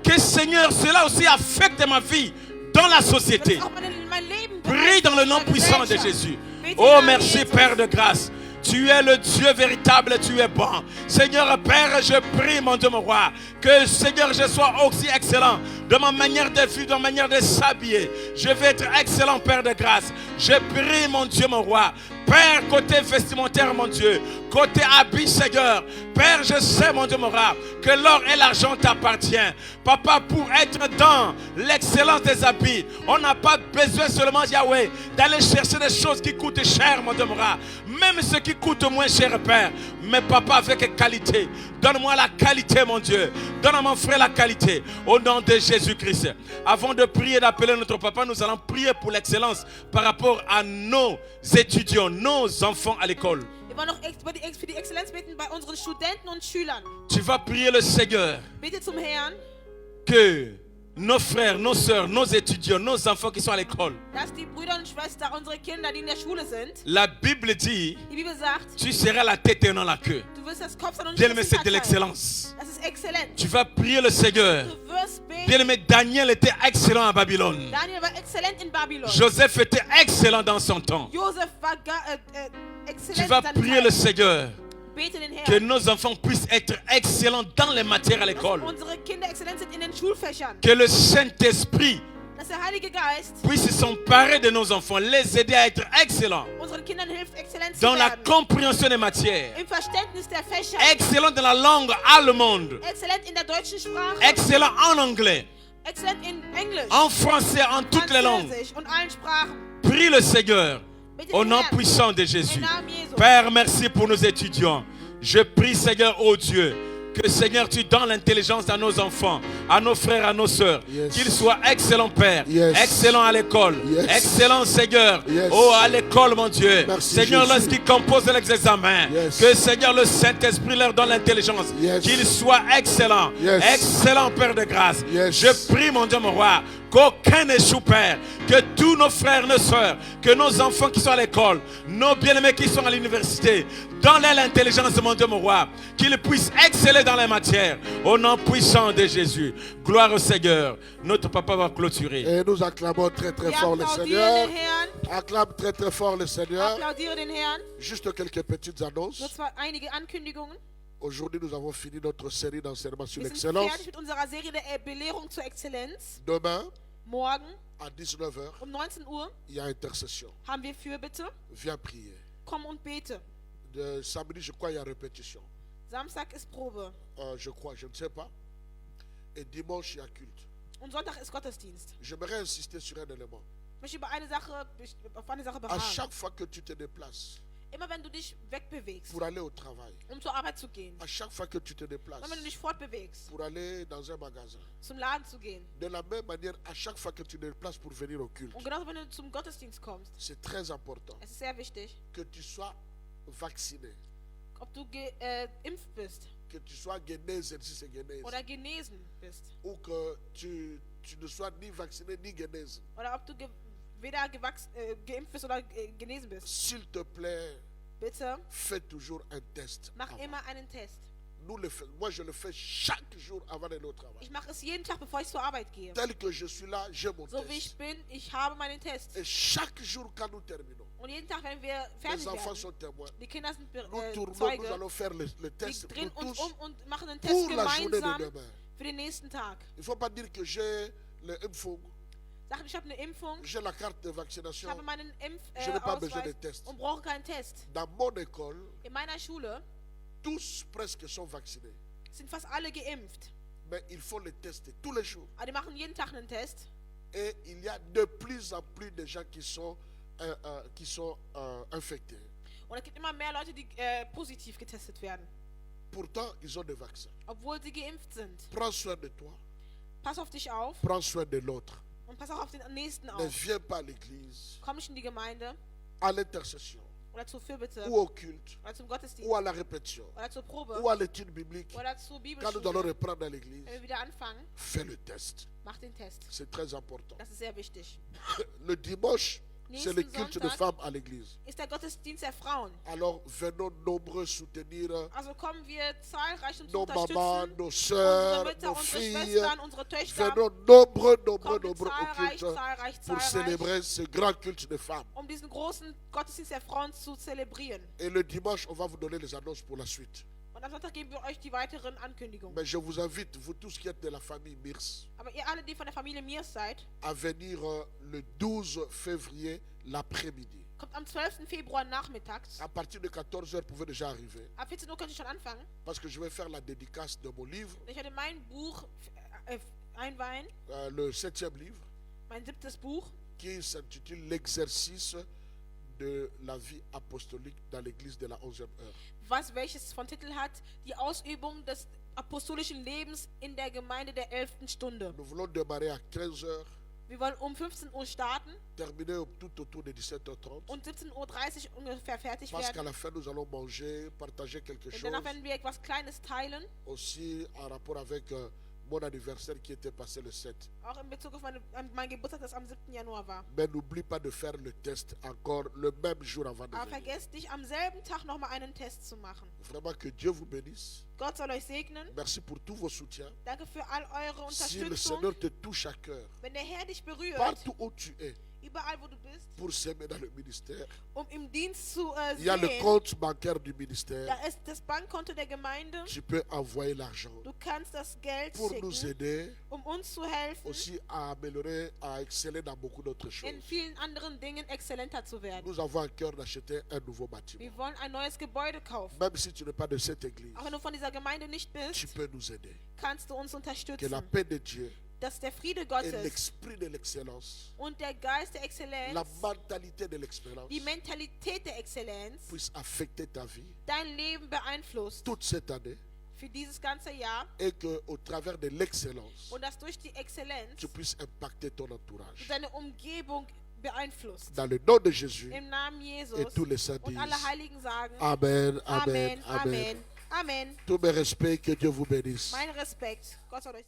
Que Seigneur, cela aussi affecte ma vie dans la société. Prie dans le nom puissant de Jésus. Oh, merci Père de grâce. Tu es le Dieu véritable, tu es bon. Seigneur Père, je prie, mon Dieu, mon roi, que Seigneur, je sois aussi excellent de ma manière de vivre, de ma manière de s'habiller. Je vais être excellent, Père de grâce. Je prie, mon Dieu, mon roi. Père, côté vestimentaire, mon Dieu. Côté habit, Seigneur. Père, je sais, mon Dieu, mon roi, que l'or et l'argent t'appartiennent. Papa, pour être dans l'excellence des habits, on n'a pas besoin seulement, Yahweh, d'aller chercher des choses qui coûtent cher, mon Dieu, mon roi. Même ce qui coûte moins cher, Père. Mais papa, avec qualité. Donne-moi la qualité, mon Dieu. Donne à mon frère la qualité. Au nom de Jésus-Christ. Avant de prier, d'appeler notre papa, nous allons prier pour l'excellence par rapport à nos étudiants, nos enfants à l'école. Wir wollen noch für die Exzellenz beten bei unseren Studenten und Schülern. Tu vas prier le Seigneur Bitte zum Herrn, que nos frères, nos sœurs, nos étudiants, nos enfants qui sont à l'école, dass die Brüder und Schwestern, unsere Kinder, die in der Schule sind, la Bible dit, die Bibel sagt, tu seras la tête et non la queue. du wirst das Kopf sein und nicht Bien-aimé, das c'est de Hinterteil. l'excellence. Das ist exzellent. Tu vas prier le Seigneur. Du wirst beten. Bien-aimé, Daniel était excellent à Babylone. Daniel war exzellent in Babylon. Joseph était excellent dans son temps. Josef war Tu exzellent vas in seiner prier le Zeit. Seigneur Bete den que Herrn. nos enfants puissent être excellents dans les matières à Dass l'école. unsere Kinder exzellent sind in den Schulfächern. Que le Saint-Esprit Dass der Heilige Geist puisse s'emparer de nos enfants, les aider à être excellents unseren Kindern hilft, exzellent zu dans la werden. compréhension des matières, Im Verständnis der Fächer. excellents dans la langue allemande, Exzellent in der deutschen Sprache. excellents en anglais, Exzellent in Englisch. en français, en toutes les langues. Französisch und allen Sprachen. Prie le Seigneur Bitte au den nom Herrn. puissant de Im Jésus. Namen Jesu. Père, merci pour nos étudiants. Je prie, Seigneur, oh Dieu, que Seigneur, tu donnes l'intelligence à nos enfants, à nos frères, à nos sœurs. Yes. Qu'ils soient excellents, Père. Yes. Excellents à l'école. Yes. Excellents, Seigneur. Yes. Oh, à l'école, mon Dieu. Merci, Seigneur, Jésus. lorsqu'ils composent les examens, Yes. que Seigneur, le Saint-Esprit leur donne l'intelligence. Yes. Qu'ils soient excellents. Yes. Excellents, Père de grâce. Yes. Je prie, mon Dieu, mon roi, qu'aucun n'échoue, Père. Que tous nos frères, nos sœurs, que nos enfants qui sont à l'école, nos bien-aimés qui sont à l'université, donne-leur l'intelligence, mon Dieu, mon roi, qu'ils puissent exceller dans les matières, au nom puissant de Jésus. Gloire au Seigneur. Notre papa va clôturer. Et nous acclamons très très Wir fort le applaudieren Seigneur. den Herrn. Acclame très très fort le Seigneur. Applaudiere den Herrn. Juste quelques petites Nur annonces. zwar einige Ankündigungen. Aujourd'hui, nous avons fini notre série d'enseignement sur Wir sind l'excellence. fertig mit unserer Serie der Belehrung zur Exzellenz. Demain, Morgen à 19h, um 19 Uhr il y a intercession. haben wir Fürbitte. Viens prier. Komm und bete. De samedi, je crois, il y a répétition. Samstag ist Probe. Je crois, je ne sais pas. Et dimanche, il y a culte. Und Sonntag ist Gottesdienst. J'aimerais insister sur un élément. Ich möchte auf eine Sache À beharren. chaque fois que tu te déplaces Immer wenn du dich wegbewegst, pour aller au travail, um zur Arbeit zu gehen, à chaque fois que tu te déplaces und wenn du dich fortbewegst, pour aller dans un magasin, zum Laden zu gehen, de la même manière, à chaque fois que tu te déplaces pour venir au culte, und genauso wenn du zum Gottesdienst kommst, c'est très important es ist sehr wichtig, que tu sois vacciné, ob du geimpft bist que tu sois genèse, si c'est genèse, oder genesen bist. ou que tu ne sois ni vacciné ni genèse. Oder ob du weder geimpft bist oder genesen bist. S'il te plaît, Bitte fais toujours un test. mach avant. immer einen Test. Moi, je le fais chaque jour avant d'aller au travail. Ich mache es jeden Tag, bevor ich zur Arbeit gehe. Tel que je suis là, j'ai mon So wie ich test. bin, ich habe meinen Test. Et chaque jour, quand nous terminons, Und jeden Tag, wenn wir les fertig enfants werden, sont témoins. die Kinder sind Nous tournons, nous Zeuge, allons faire le wir test drehen pour uns tous und machen einen Test pour la journée de gemeinsam demain. für den nächsten Tag. Il ne faut pas dire que j'ai le Impfung, Sag, ich habe eine Impfung, j'ai la carte de ich vaccination. habe meinen Je n'ai pas besoin de Impfausweis test. und brauche keinen Test. Dans mon école, In meiner Schule tous presque sont vaccinés. sind fast alle geimpft. Mais il faut les tester tous les jours. Aber die machen jeden Tag einen Test. Et il y a de plus en plus de gens qui sont infectés. Und es gibt immer mehr Leute, die positiv getestet werden, Pourtant, ils ont des vaccins. obwohl sie geimpft sind. Prends soin de toi. Pass auf dich auf Prends soin de l'autre. und pass auch auf den Nächsten Ne auf. viens pas à l'église, Komm nicht in die Gemeinde à l'intercession, oder zur Fürbitte ou au culte, oder zum Gottesdienst ou à la répétition, oder zur Probe ou à l'étude biblique. oder zur Quand nous allons Bibelschule. reprendre à l'église, Wenn wir wieder anfangen, fais le test. mach den Test. C'est très important. Das ist sehr wichtig. Le dimanche, c'est le Nächsten culte de Sonntag femmes à l'église. ist der Gottesdienst der Frauen. Alors venons nombreux soutenir Also kommen wir zahlreich, um zu nos mamans, unterstützen. nos Unsere soeurs, Mütter, nos unsere filles. Schwestern, unsere Töchter. Venons nombreux Kommen wir au zahlreich, culte zahlreich, pour zahlreich, célébrer ce grand culte de femmes. um diesen großen Gottesdienst der Frauen zu zelebrieren. Et le dimanche, on va vous donner les annonces pour la suite. Und Und am Sonntag geben wir euch die weiteren Ankündigungen. Mais je vous invite, vous tous qui êtes de la famille Mirs, Aber ihr alle, die von der Familie Mirs seid, à venir le 12 février l'après-midi. kommt am 12. Februar nachmittags. À partir de 14h, vous pouvez déjà arriver. Ab 14 Uhr könnt ihr schon anfangen. Parce que je vais faire la dédicace de mon livre, Ich werde mein Buch einweihen, le 7e livre, mein 7. Buch, qui s'intitule L'exercice de la vie apostolique dans l'église de la 11e heure. welches von Titel hat, die Ausübung des apostolischen Lebens in der Gemeinde der 11. Stunde. Nous voulons démarrer à 15h, Wir wollen um 15 Uhr starten terminer tout autour de 17h30. und 17:30 Uhr ungefähr fertig Parce qu'à werden. la fin, nous allons manger, partager quelque Und chose. danach werden wir etwas Kleines teilen, Aussi en rapport avec mon anniversaire qui était passé le 7. auch in Bezug auf mein Geburtstag, das am 7. Januar war. Mais n'oublie pas de faire le test encore le même jour avant de Aber venir. vergesst nicht, am selben Tag nochmal einen Test zu machen. Vraiment que Dieu vous bénisse. Gott soll euch segnen. Merci pour tous vos soutiens. Danke für all eure Si le Unterstützung. Seigneur te touche à cœur, Wenn der Herr dich berührt, partout où tu es, überall wo du bist, pour s'aimer dans le ministère, im Dienst zu il y a le sehen, compte bancaire du ministère. da ist das Bankkonto der Gemeinde. Tu peux envoyer l'argent Du kannst das Geld pour nous schicken, aider uns zu helfen, aussi à améliorer, à exceller dans beaucoup d'autres choses. in vielen anderen Dingen exzellenter zu werden. Nous avons à cœur d'acheter un nouveau bâtiment. Wir wollen ein neues Gebäude kaufen. Même si tu n'es pas de cette église, Auch wenn du von dieser Gemeinde nicht tu bist, peux nous aider. kannst du uns Que la unterstützen. paix de Dieu Dass der Friede et Gottes l'esprit de l'excellence, und der Geist der la Exzellenz, mentalité de l'excellence die Mentalität der Exzellenz, puisse affecter ta vie dein Leben beeinflusst toute cette année für dieses ganze Jahr et qu'au travers de l'excellence, und dass durch die Exzellenz tu puisses impacter ton entourage. deine Umgebung beeinflusst. Dans le nom de Jésus Im Namen Jesus et tous les saints und alle disent Heiligen sagen Amen, Amen, Amen, Amen. Amen, Amen. Tous mes respects, que Dieu vous bénisse. Mein Respekt. Gott soll euch